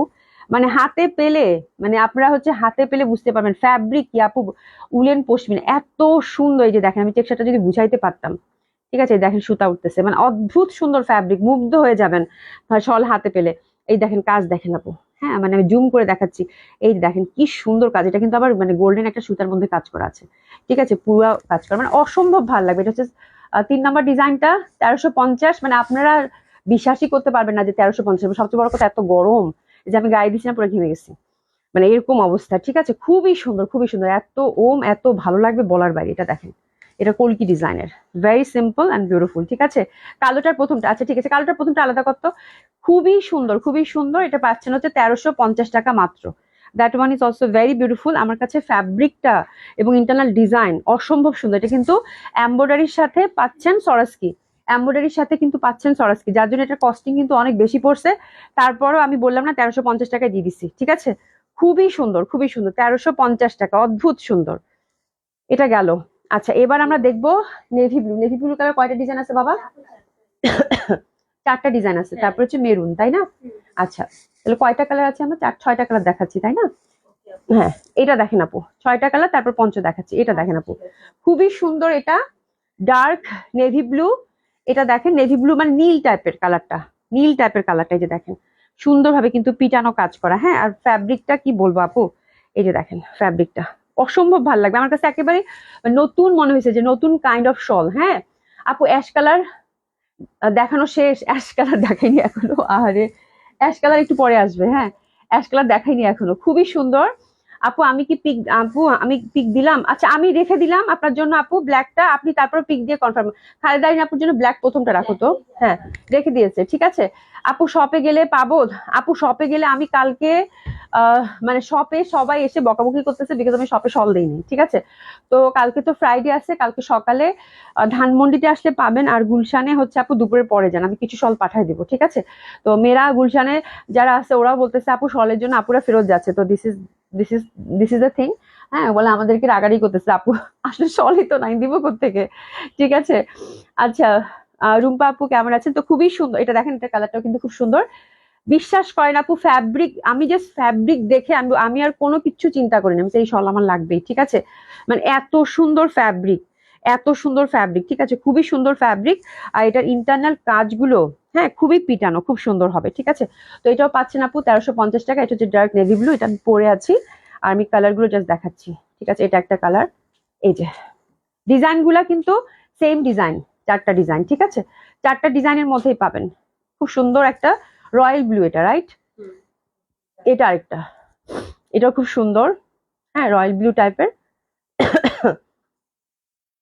মানে হাতে পেলে, মানে আপনারা হচ্ছে হাতে পেলে বুঝতে পারবেন ফ্যাব্রিক কি আপু, উলেন পশমিনা এত সুন্দর। এই যে দেখেন আমি টেক্সচারটা যদি বুঝাইতে পারতাম, ঠিক আছে দেখেন সুতা উঠতেছে, মানে অদ্ভুত সুন্দর ফ্যাব্রিক, মুগ্ধ হয়ে যাবেন শল হাতে পেলে। এই দেখেন কাজ দেখেন আপু, হ্যাঁ মানে আমি জুম করে দেখাচ্ছি, এই দেখেন কি সুন্দর কাজ। এটা কিন্তু আবার মানে গোল্ডেন একটা সুতার মধ্যে কাজ করা আছে, ঠিক আছে পুরো কাজ করা, মানে অসম্ভব ভালো লাগবে। এটা হচ্ছে 3 নম্বর ডিজাইনটা 1350, মানে আপনারা বিশ্বাসই করতে পারবেন না যে 1350। সবচেয়ে বড় কথা এত গরম যে আমি গায়ে দিচ্ছি না, পুরো ঘেমে গেছি, মানে এরকম অবস্থা, ঠিক আছে খুবই সুন্দর খুবই সুন্দর, এত এত ভালো লাগবে বলার বাইরে। এটা দেখেন, এটা কলকি ডিজাইনের, ভেরি সিম্পল অ্যান্ড বিউটিফুল, ঠিক আছে। কালোটার প্রথমটা, আচ্ছা ঠিক আছে, কালোটার প্রথমটা আলাদা কত, খুবই সুন্দর খুবই সুন্দর। এটা পাচ্ছেন হচ্ছে 1350 টাকা মাত্র। That one is also very beautiful. আমার কাছে ফ্যাব্রিকটা এবং ইন্টারনাল ডিজাইন অসম্ভব সুন্দর। এটা কিন্তু এমব্রয়ডারির সাথে পাচ্ছেন সরাসকি, এমব্রয়ডারির সাথে কিন্তু পাচ্ছেন সরাসকি, যার জন্য এটা কস্টিং কিন্তু অনেক বেশি পড়ছে। তারপরও আমি বললাম না 1350 টাকায় দিয়ে দিচ্ছি, ঠিক আছে। খুবই সুন্দর খুবই সুন্দর, 1350 টাকা, অদ্ভুত সুন্দর। এটা গেল। আচ্ছা এবার আমরা দেখবো navy blue. Navy blue colour কয়টা ডিজাইন আছে বাবা? 4টা ডিজাইন আছে, তারপর হচ্ছে মেরুন, তাই না? আচ্ছা তাহলে কয়টা কালার আছে? আমরা 6টা কালার দেখাচ্ছি, তাই না? হ্যাঁ এটা দেখেন আপু, 6টা কালার, তারপর পঞ্চ দেখাচ্ছি। এটা দেখেন আপু খুবই সুন্দর, এটা ডার্ক নেভি ব্লু। এটা দেখেন নেভি ব্লু মানে নীল টাইপের কালারটা, নীল টাইপের কালারটা। এই যে দেখেন সুন্দরভাবে কিন্তু পিটানো কাজ করা, হ্যাঁ। আর ফ্যাব্রিকটা কি বলবো আপু, এই যে দেখেন ফ্যাব্রিকটা অসম্ভব ভালো লাগবে আমার কাছে, একেবারে নতুন মনে হয়েছে, যে নতুন কাইন্ড অফ শল। হ্যাঁ আপু অ্যাশ কালার দেখানো শেষ, অ্যাশ কালার দেখাইনি এখনো, আরে অ্যাশ কালার একটু পরে আসবে, হ্যাঁ অ্যাশ কালার দেখাইনি এখনো, খুবই সুন্দর। আপু আমি কি পিক, আপু আমি পিক দিলাম, আচ্ছা আমি রেখে দিলাম আপনার জন্য আপু ব্ল্যাকটা, আপনি তারপর পিক দিয়ে কনফার্ম। খালেদারিন আপুর জন্য ব্ল্যাক প্রথমটা রাখো তো, হ্যাঁ রেখে দিয়েছে, ঠিক আছে। আপু শপে গেলে পাবো? আপু শপে গেলে আমি কালকে মানে শপে সবাই এসে বকাবকি করতেছে বিকজ আমি শপে শল দিইনি, ঠিক আছে। তো কালকে তো ফ্রাইডে আছে, কালকে সকালে ধানমন্ডিতে আসলে পাবেন, আর গুলশানে হচ্ছে আপু দুপুরের পরে যান, আমি কিছু শল পাঠাই দিব, ঠিক আছে। তো মেয়েরা গুলশানে যারা আছে ওরাও বলতেছে আপু শলের জন্য আপুরা ফেরত যাচ্ছে, তো দিস ইজ দ্য থিং। হ্যাঁ বলে আমাদেরকে রাগারাগি করতেছে, আপু আসলে শলই তো নাই, দিব কোত্থেকে, ঠিক আছে। আচ্ছা রুম্পা আপু কেমন আছেন? তো খুবই সুন্দর, এটা দেখেন, এটা কালারটাও কিন্তু খুব সুন্দর। বিশ্বাস করেন আপু ফ্যাব্রিক, আমি জাস্ট ফ্যাব্রিক দেখে আমি আর কোনো কিছু চিন্তা করি না, আমি এই শল আমার লাগবেই, ঠিক আছে। মানে এত সুন্দর ফ্যাব্রিক, এত সুন্দর ফ্যাব্রিক, ঠিক আছে খুবই সুন্দর ফ্যাব্রিক। আর এটার ইন্টারনাল কাজগুলো হ্যাঁ খুবই পিটানো, খুব সুন্দর হবে, ঠিক আছে। তো এটাও পাচ্ছেন আপু 1350 টাকা। এটা হচ্ছে ডার্ক নেভি ব্লু, এটা আমি পরে আছি, আর আমি কালার গুলো জাস্ট দেখাচ্ছি, ঠিক আছে। এটা একটা কালার, এই যে ডিজাইন গুলা কিন্তু সেম ডিজাইন, 4টা ডিজাইন, ঠিক আছে। 4টা ডিজাইনের মধ্যেই পাবেন, খুব সুন্দর একটা রয়্যাল ব্লু, এটা রাইট, এটা আরেকটা, এটাও খুব সুন্দর, হ্যাঁ রয়্যাল ব্লু টাইপের।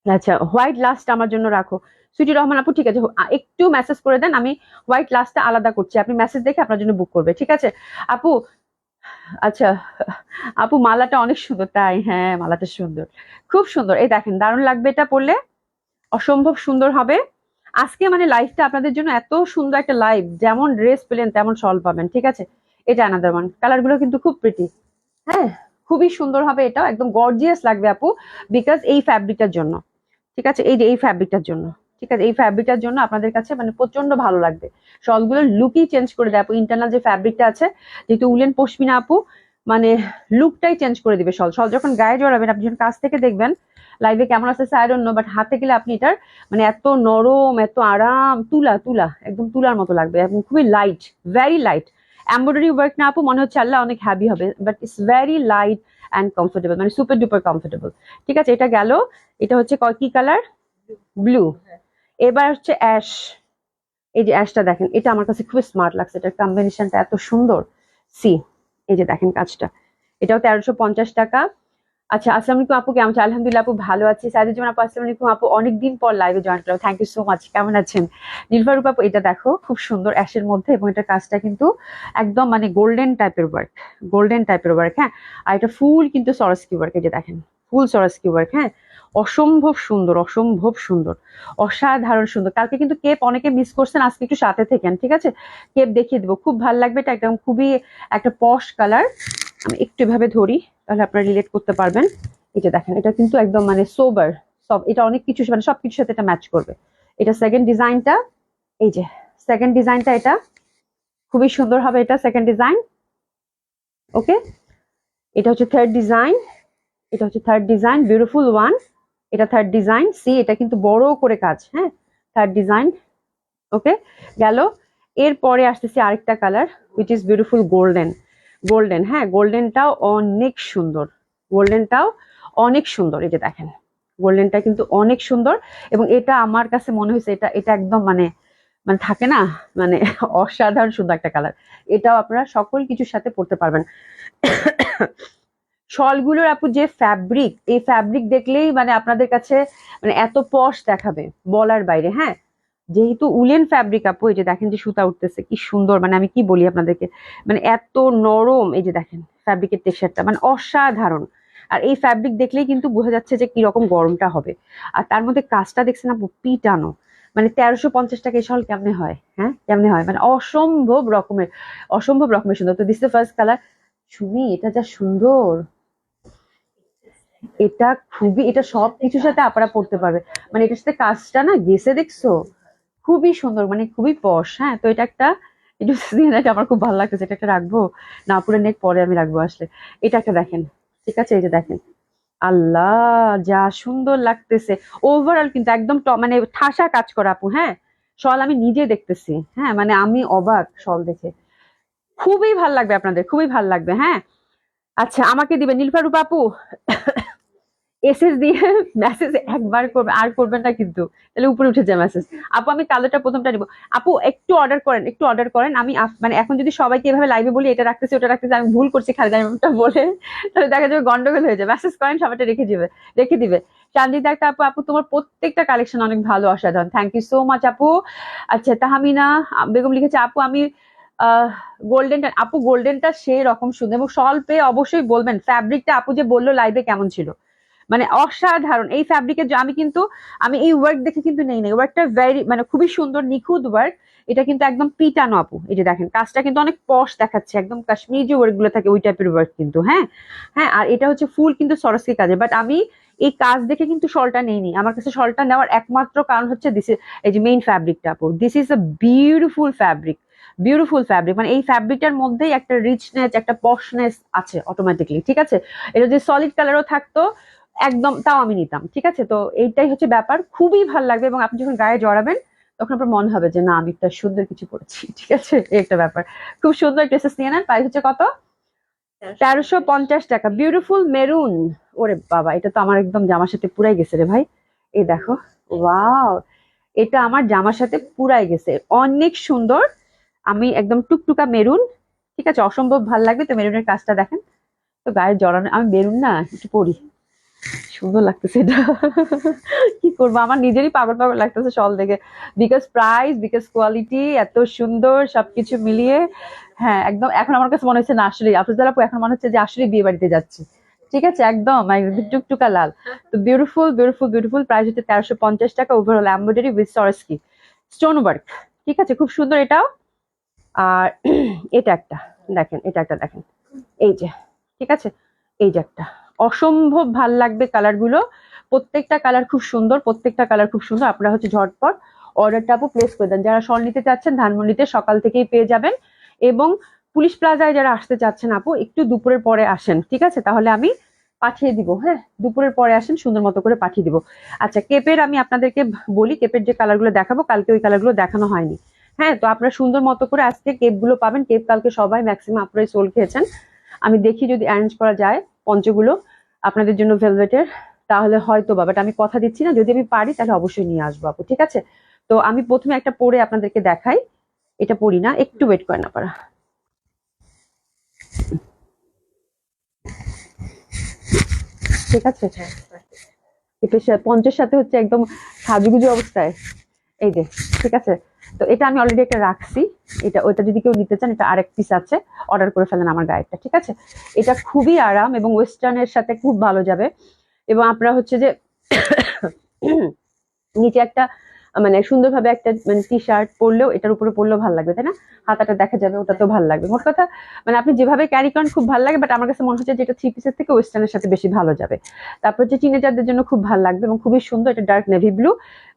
আচ্ছা হোয়াইট লাস্ট আমার জন্য রাখো সুইটি রহমান আপু, ঠিক আছে একটু মেসেজ করে দেন, আমি হোয়াইট লাস্টটা আলাদা করছি, আপনি মেসেজ দেখে আপনার জন্য বুক করবে, ঠিক আছে আপু। আচ্ছা আপু মালাটা অনেক সুন্দর, তাই? হ্যাঁ মালাটা সুন্দর, খুব সুন্দর, এই দেখেন দারুণ লাগবে এটা পরলে, অসম্ভব সুন্দর হবে। আজকে মানে লাইফটা আপনাদের জন্য এত সুন্দর একটা লাইভ, যেমন ড্রেস পেলেন তেমন শল পাবেন, ঠিক আছে। এটা আনাদার ওয়ান, কালার গুলো কিন্তু খুব প্রিটি, হ্যাঁ খুবই সুন্দর হবে, এটাও একদম গর্জিয়াস লাগবে আপু, বিকজ এই ফ্যাব্রিকটার জন্য, ঠিক আছে। এই যে এই ফ্যাব্রিকটার জন্য, ঠিক আছে, এই ফ্যাব্রিকটার জন্য আপনাদের কাছে মানে প্রচন্ড ভালো লাগবে। শলগুলোর লুকই চেঞ্জ করে দেয় আপু, ইন্টারনাল যে ফ্যাব্রিকটা আছে, যেহেতু উলেন পশমিনা আপু, মানে লুকটাই চেঞ্জ করে দিবে শল। শল যখন গায়ে জড়াবেন, আপনি যখন কাছ থেকে দেখবেন, লাইভে কেমন আছে আই ডোন্ট নো, বাট হাতে গেলে আপনি এটার মানে এত নরম, এত আরাম, তুলা তুলা, একদম তুলার মতো লাগবে এবং খুবই light, very light. Embroidery work না আপু, মনে হচ্ছে আল্লাহ অনেক হ্যাভি হবে, but it's very light and comfortable, মানে সুপার ডুপার কমফোর্টেবল। ঠিক আছে, এটা গেল। এটা হচ্ছে কি কালার? ব্লু। এবার হচ্ছে অ্যাশ। এই যে অ্যাশটা দেখেন, এটা আমার কাছে খুব স্মার্ট লাগছে, এটার কম্বিনেশনটা এত সুন্দর। সি, এই যে দেখেন কাজটা, এটাও 1350 টাকা। আচ্ছা, আসসালামু আলাইকুম আপু, কেমন আছেন? আলহামদুলিল্লাহ আপু, ভালো আছি। সাইদুজ্জামান আপু, আসসালামু আলাইকুম আপু, অনেকদিন পর লাইভে জয়েন করলাম, থ্যাংক ইউ সো মাচ। কেমন আছেন? নীলফারুপ আপু, এটা দেখো খুব সুন্দর অ্যাশের মধ্যে, এবং এটার কাজটা কিন্তু একদম মানে গোল্ডেন টাইপের ওয়ার্ক, গোল্ডেন টাইপের ওয়ার্ক। হ্যাঁ, আর এটা ফুল কিন্তু সরস্কি ওয়ার্ক, এই যে দেখেন ফুল সরস্কি ওয়ার্ক। হ্যাঁ, অসম্ভব সুন্দর, অসম্ভব সুন্দর, অসাধারণ সুন্দর। কালকে কিন্তু কেপ অনেকে মিস করছেন, আজকে একটু সাথে থেকেন, ঠিক আছে? কেপ দেখিয়ে দিব, খুব ভালো লাগবে। এটা একদম খুবই একটা পশ কালার। আমি একটু এভাবে ধরি, তাহলে আপনারা রিলেট করতে পারবেন। এই যে দেখেন, এটা কিন্তু একদম মানে সোবার, সব এটা অনেক কিছু মানে সবকিছুর সাথে এটা ম্যাচ করবে। এটা সেকেন্ড ডিজাইনটা, এই যে সেকেন্ড ডিজাইনটা, এটা খুবই সুন্দর হবে, এটা সেকেন্ড ডিজাইন। ওকে, এটা হচ্ছে থার্ড ডিজাইন, এটা হচ্ছে থার্ড ডিজাইন, বিউটিফুল ওয়ান। এটা থার্ড ডিজাইন, সি এটা কিন্তু বড় করে কাজ। হ্যাঁ, থার্ড ডিজাইন। ওকে, গেল। এরপরে আসতেছি আরেকটা colour, which is beautiful golden. Golden, হ্যাঁ গোল্ডেনটাও অনেক সুন্দর, গোল্ডেনটাও অনেক সুন্দর। এই যে দেখেন, গোল্ডেনটা কিন্তু অনেক সুন্দর, এবং এটা আমার কাছে মনে হয়েছে এটা এটা একদম মানে মানে থাকে না, মানে অসাধারণ সুন্দর একটা কালার। এটাও আপনারা সকল কিছুর সাথে পরতে পারবেন। শলগুলোর আপু যে ফ্যাব্রিক, এই ফ্যাব্রিক দেখলেই মানে আপনাদের কাছে মানে এত পশ দেখাবে, বলার বাইরে। হ্যাঁ, যেহেতু উলেন ফ্যাব্রিক আপু, এই যে দেখেন যে সুতা উঠতেছে কি সুন্দর, মানে আমি কি বলি আপনাদেরকে, মানে এত নরম। এই যে দেখেন ফ্যাব্রিকের টেক্সচারটা মানে অসাধারণ। আর এই ফ্যাব্রিক দেখলেই কিন্তু বোঝা যাচ্ছে যে কিরকম গরমটা হবে। আর তার মধ্যে কাজটা দেখছেন আপু, পিটানো, মানে 1350 টাকা এই শল কেমনে হয়? হ্যাঁ, কেমনে হয়? মানে অসম্ভব রকমের, অসম্ভব রকমের সুন্দর। তো this the first colour. Sumi, এটা যা সুন্দর, এটা খুবই, এটা সব কিছুর সাথে আপনারা পড়তে পারবে, মানে এটার সাথে কাজটা না গেছে দেখছো, খুবই সুন্দর, মানে খুবই পশ। হ্যাঁ, তো এটা একটা, একটু এটা আমার খুব ভালো লাগতেছে, এটা একটা রাখবো না পুরো নেক, পরে আমি রাখবো আসলে। এটা একটা দেখেন, ঠিক আছে, এই যে দেখেন, আল্লাহ যা সুন্দর লাগতেছে। ওভারঅল কিন্তু একদম মানে ঠাসা কাজ করা আপু। হ্যাঁ, শল আমি নিজে দেখতেছি, হ্যাঁ মানে আমি অবাক শল দেখে, খুবই ভাল লাগবে আপনাদের, খুবই ভাল লাগবে। হ্যাঁ, আচ্ছা আমাকে দিবেন নীলফারুপ আপু, এসএস দিয়ে মেসেজ একবার করবে, আর করবেন না কিন্তু, তাহলে উপরে উঠে যায় মেসেজ। আপু আমি কালোটা প্রথমটা নিবো। আপু একটু অর্ডার করেন, একটু অর্ডার করেন। আমি মানে এখন যদি সবাইকে এভাবে লাইভে বলি এটা রাখতেছি ওটা রাখতেছি, আমি ভুল করছি খালি নামটা বলে, তাহলে দেখা যাবে গন্ডগোল হয়ে যাবে। মেসেজ করেন, সবাইটা রেখে দিবে। সঞ্জিতা একটা আপু, আপু তোমার প্রত্যেকটা কালেকশন অনেক ভালো, অসাধারণ, থ্যাংক ইউ সো মাচ আপু। আচ্ছা, তাহমিনা বেগম লিখেছে, আপু আমি গোল্ডেনটা, আপু গোল্ডেনটা সেই রকম সুন্দর, এবং শল পেয়ে অবশ্যই বলবেন ফ্যাব্রিকটা আপু যে বললো লাইভে কেমন ছিল, মানে অসাধারণ। এই ফ্যাব্রিকের আমি কিন্তু আমি এই ওয়ার্ক দেখে কিন্তু নেই নাই, ওয়ার্কটা ভেরি মানে খুবই সুন্দর, নিখুঁত ওয়ার্ক। এটা কিন্তু একদম পিটানো আপু, এই যে দেখেন কাজটা কিন্তু অনেক পশ দেখাচ্ছে, একদম কাশ্মীরি যে ওয়ার্ক গুলো থাকে ওই টাইপের ওয়ার্ক কিন্তু। হ্যাঁ হ্যাঁ, আর এটা হচ্ছে ফুল কিন্তু সরস্কি কাজে, বাট আমি এই কাজ দেখে কিন্তু শলটা নেইনি। আমার কাছে শলটা নেওয়ার একমাত্র কারণ হচ্ছে দিস, এই যে মেইন ফ্যাব্রিকটা আপু, this is a beautiful fabric, beautiful fabric, মানে এই ফ্যাব্রিকটার মধ্যেই একটা রিচনেস, একটা পশনেস আছে অটোমেটিকলি। ঠিক আছে, এটা যদি সলিড কালারও থাকতো একদম, তাও আমি নিতাম। ঠিক আছে, তো এইটাই হচ্ছে ব্যাপার, খুবই ভালো লাগবে, এবং আপনি যখন গায়ে জড়াবেন তখন আপনার মনে হবে যে না আমি একটা সুন্দর কিছু পড়েছি। ঠিক আছে, এই একটা ব্যাপার। খুব সুন্দর ড্রেসেস নিয়ে নেন, প্রাইস হচ্ছে কত? 1350 টাকা। বিউটিফুল মেরুন, ওরে বাবা, এটা তো আমার একদম জামার সাথে পুরাই গেছে রে ভাই। এই দেখো, ওয়াও, এটা আমার জামার সাথে পুরাই গেছে, অনেক সুন্দর। আমি একদম টুকটুকা মেরুন, ঠিক আছে, অসম্ভব ভালো লাগবে। তো মেরুনের কাজটা দেখেন, তো গায়ে জড়ানো, আমি মেরুন না একটু পরি, সুন্দর লাগতেছে এটা। কি করবো, আমার নিজেরই পাগল পাগল লাগতেছে শল দেখে, বিকজ প্রাইস, বিকজ কোয়ালিটি এত সুন্দর, সবকিছু মিলিয়ে। হ্যাঁ একদম, এখন আমার কাছে মনে হচ্ছে না আসলে আফরোজা আপু, এখন মনে হচ্ছে যে আসলে বিয়ে বাড়িতে যাচ্ছি। ঠিক আছে, একদম একদম টুকটুকা লাল। তো বিউটিফুল বিউটিফুল বিউটিফুল, প্রাইস হচ্ছে 1350 টাকা, overall embroidery with Swarovski stone work. ঠিক আছে, খুব সুন্দর এটাও। আর এটা একটা দেখেন, এটা একটা দেখেন, এই যে, ঠিক আছে, এই যে একটা অসম্ভব ভাল লাগবে কালার গুলো, প্রত্যেকটা কালার খুব সুন্দর, প্রত্যেকটা কালার খুব সুন্দর। আপনারা হচ্ছে ঝটপট অর্ডারটা আপু প্লেস করে দেন, যারা শল নিতে চাচ্ছেন ধানমন্ডিতে সকাল থেকেই পেয়ে যাবেন, এবং পুলিশ প্লাজায় যারা আসতে চাচ্ছেন আপু একটু দুপুরের পরে আসেন, ঠিক আছে? তাহলে আমি পাঠিয়ে দিব। হ্যাঁ, দুপুরের পরে আসেন, সুন্দর মতো করে পাঠিয়ে দিব। আচ্ছা, কেপের আমি আপনাদেরকে বলি, কেপের যে কালারগুলো দেখাবো কালকে ওই কালারগুলো দেখানো হয়নি। হ্যাঁ, তো আপনারা সুন্দর মতো করে আজকে কেপগুলো পাবেন। কেপ কালকে সবাই ম্যাক্সিমাম আপনারাই সোল খেয়েছেন। আমি দেখি যদি অ্যারেঞ্জ করা যায় পঞ্চগুলো আপনাদের জন্য ভেলভেটের, তাহলে হয়তো বা, বাট আমি কথা দিচ্ছি না, যদি আমি পারি তাহলে অবশ্যই নিয়ে আসবো আপু, ঠিক আছে? তো আমি প্রথমে একটা পরে আপনাদেরকে দেখাই। এটা পরি না, একটু ওয়েট করেন আপনারা। ঠিক আছে, এটা পঞ্চের সাথে হচ্ছে একদম সাজুগুজু অবস্থায়, এই যে, ঠিক আছে? তো এটা আমি অলরেডি একটা রাখছি। এটা ওইটা যদি কেউ নিতে চান, এটা আরেক পিস আছে, অর্ডার করে ফেলেন আমার গায়েরটা, ঠিক আছে? এটা খুবই আরাম এবং ওয়েস্টার্নের সাথে খুব ভালো যাবে। এবং আপনারা হচ্ছে যে নিচে একটা মানে সুন্দরভাবে একটা মানে টি শার্ট পরলেও এটার উপরে পরলেও ভালো লাগবে, তাই না? হাতাটা দেখা যাবে, ওটা তো ভালো লাগবে। মোট কথা মানে আপনি যেভাবে ক্যারি করেন খুব ভালো লাগে, বাট আমার কাছে মনে হচ্ছে যে এটা থ্রি পিসের থেকে ওয়েস্টার্নের সাথে বেশি ভালো যাবে। তারপর হচ্ছে টিনেজারদের জন্য খুব ভালো লাগবে এবং খুবই সুন্দর। এটা ডার্ক নেভি ব্লু,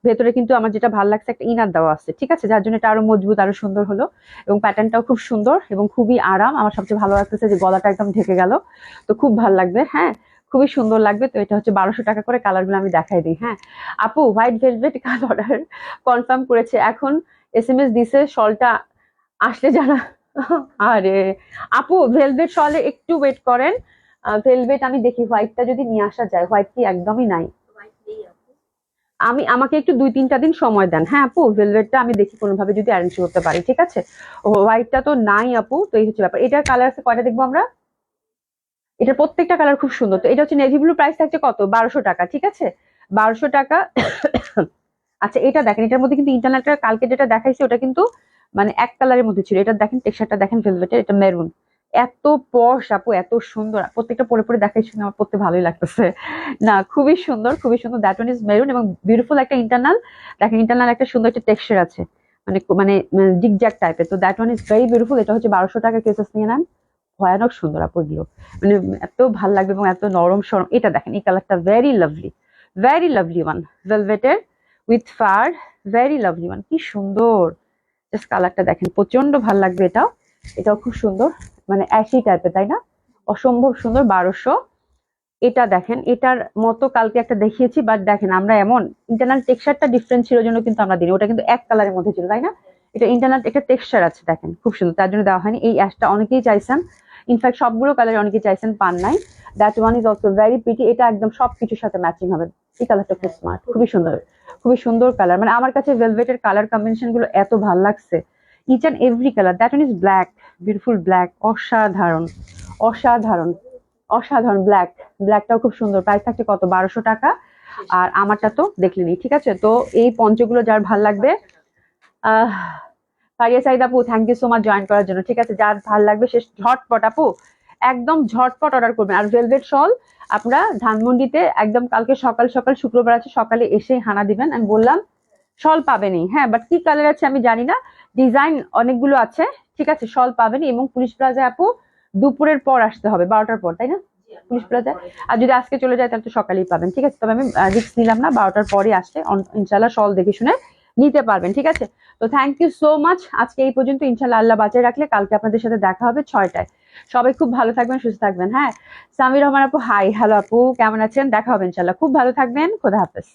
ভেতরে কিন্তু আমার যেটা ভালো লাগছে একটা ইনার দেওয়া আছে, ঠিক আছে? যার জন্য এটা আরো মজবুত, আরো সুন্দর হলো। এবং প্যাটার্নটাও খুব সুন্দর এবং খুবই আরাম। আমার সবচেয়ে ভালো লাগতেছে যে গলাটা একদম ঢেকে গেল, তো খুব ভালো লাগবে। হ্যাঁ, খুবই সুন্দর লাগবে। তো এটা হচ্ছে 1200 টাকা করে। কালারগুলো আমি দেখাই দিই। হ্যাঁ আপু, হোয়াইট ভেলভেট কাল অর্ডার কনফার্ম করেছে, এখন এসএমএস দিছে শলটা আসলে জানা। আরে আপু, ভেলভেট শলে একটু ওয়েট করেন। ভেলভেট আমি দেখি হোয়াইটটা যদি নিয়ে আসা যায়। হোয়াইট কি একদমই নাই? আমাকে একটু 2-3টা দিন সময় দেন। হ্যাঁ আপু, ভেলভেটটা আমি দেখি কোনোভাবে যদি অ্যারেঞ্জ করতে পারি, ঠিক আছে? হোয়াইটটা তো নাই আপু, তো এই হচ্ছে ব্যাপার। এটার কালার আছে কয়টা দেখবো আমরা? এটার প্রত্যেকটা কালার খুব সুন্দর। তো এটা হচ্ছে নেভি ব্লু, প্রাইস থাকছে কত? 1200 টাকা, ঠিক আছে? 1200 টাকা। আচ্ছা, এটা দেখেন, এটার মধ্যে কিন্তু ইন্টারনেটটা কালকে যেটা দেখাইছে ওটা কিন্তু মানে এক কালারের মধ্যে ছিল। এটা দেখেন, টেক্সচারটা দেখেন ভেলভেটের, এটা মেরুন। এত পশ আপু, এত সুন্দর। প্রত্যেকটা পরে পরে দেখাইছি, আমার পড়তে ভালোই লাগতেছে। না, খুবই সুন্দর, খুবই সুন্দর। দ্যাট ওয়ান ইজ মেরুন এবং বিউটিফুল একটা ইন্টারনাল। দেখেন, ইন্টারনাল একটা সুন্দর একটা টেক্সচার আছে, মানে মানে জিগজ্যাগ টাইপের। তো that one is very beautiful. এটা হচ্ছে 1200 টাকা, কেসেস নিয়ে নেন। ভয়ানক সুন্দর আপু এগুলো, মানে এত ভাল লাগবে এবং এত নরম সরম। এটা দেখেন, এই কালারটা very lovely, very lovely one, ভেলভেটের with fur, very lovely one. কি সুন্দর, জাস্ট কালারটা দেখেন, প্রচন্ড ভাল লাগবে। এটাও এটাও খুব সুন্দর, মানে অ্যাশি টাইপের, তাই না? অসম্ভব সুন্দর। 1200। এটা দেখেন, এটার মতো কালকে একটা দেখিয়েছি, বাট দেখেন আমরা এমন ইন্টারনাল টেক্সচারটা ডিফারেন্ট ছিল জন্য কিন্তু আমরা দিই। ওটা কিন্তু এক কালারের মধ্যে ছিল, তাই না? এটা ইন্টারনাল একটা টেক্সচার আছে, দেখেন খুব সুন্দর, তার জন্য দেওয়া হয়নি। এই অ্যাশটা অনেকেই চাইছেন, ইনফ্যাক্ট সবগুলো কালার অনেকেই চাইছেন, পান নাই। That one is also very pretty. এটা একদম সবকিছুর সাথে ম্যাচিং হবে। এই কালারটা খুব স্মার্ট, খুবই সুন্দর, খুবই সুন্দর কালার। মানে আমার কাছে ভেলভেটের কালার কম্বিনেশন গুলো এত ভালো লাগছে, each and every colour. That one is black, beautiful black, অসাধারণ, অসাধারণ, অসাধারণ ব্ল্যাক। ব্ল্যাকটাও খুব সুন্দর। প্রাইস থাকছে কত? 1200 টাকা। আর আমারটা তো দেখলেনি, ঠিক আছে? তো এই পঞ্চগুলো যার ভাল লাগবে, আহ ফারিয়া সাইদ আপু, thank you so much join করার জন্য, ঠিক আছে? যার ভাল লাগবে সে ঝটপট আপু, একদম ঝটপট অর্ডার করবেন। আর ভেলভেট শল আপনারা ধানমন্ডিতে একদম কালকে সকাল সকাল, শুক্রবার আছে, সকালে এসে হানা দিবেন। আমি বললাম শল পাবেনই, হ্যাঁ, বাট কি কালার আছে আমি জানি না, ডিজাইন অনেকগুলো আছে, ঠিক আছে? শল পাবেনই। এবং পুলিশ প্লাজায় আপু দুপুরের পর আসতে হবে, 12টার পর, তাই না? পুলিশ প্লাজায়। আর যদি আজকে চলে যায় তাহলে তো সকালেই পাবেন, ঠিক আছে? তবে আমি রিস্ক নিলাম না, 12টার পরে আসলে ইনশাল্লাহ শল দেখে শুনে নিতে পারবেন, ঠিক আছে? তো থ্যাংক ইউ সো মাচ। আজকে এই পর্যন্ত, ইনশাল্লাহ আল্লাহ বাঁচিয়ে রাখলে কালকে আপনাদের সাথে দেখা হবে 6টায়। সবাই খুব ভালো থাকবেন, সুস্থ থাকবেন। হ্যাঁ, সামির রহমান আপু, হাই, হ্যালো আপু, কেমন আছেন? দেখা হবে ইনশাল্লাহ। খুব ভালো থাকবেন, খোদা হাফেজ।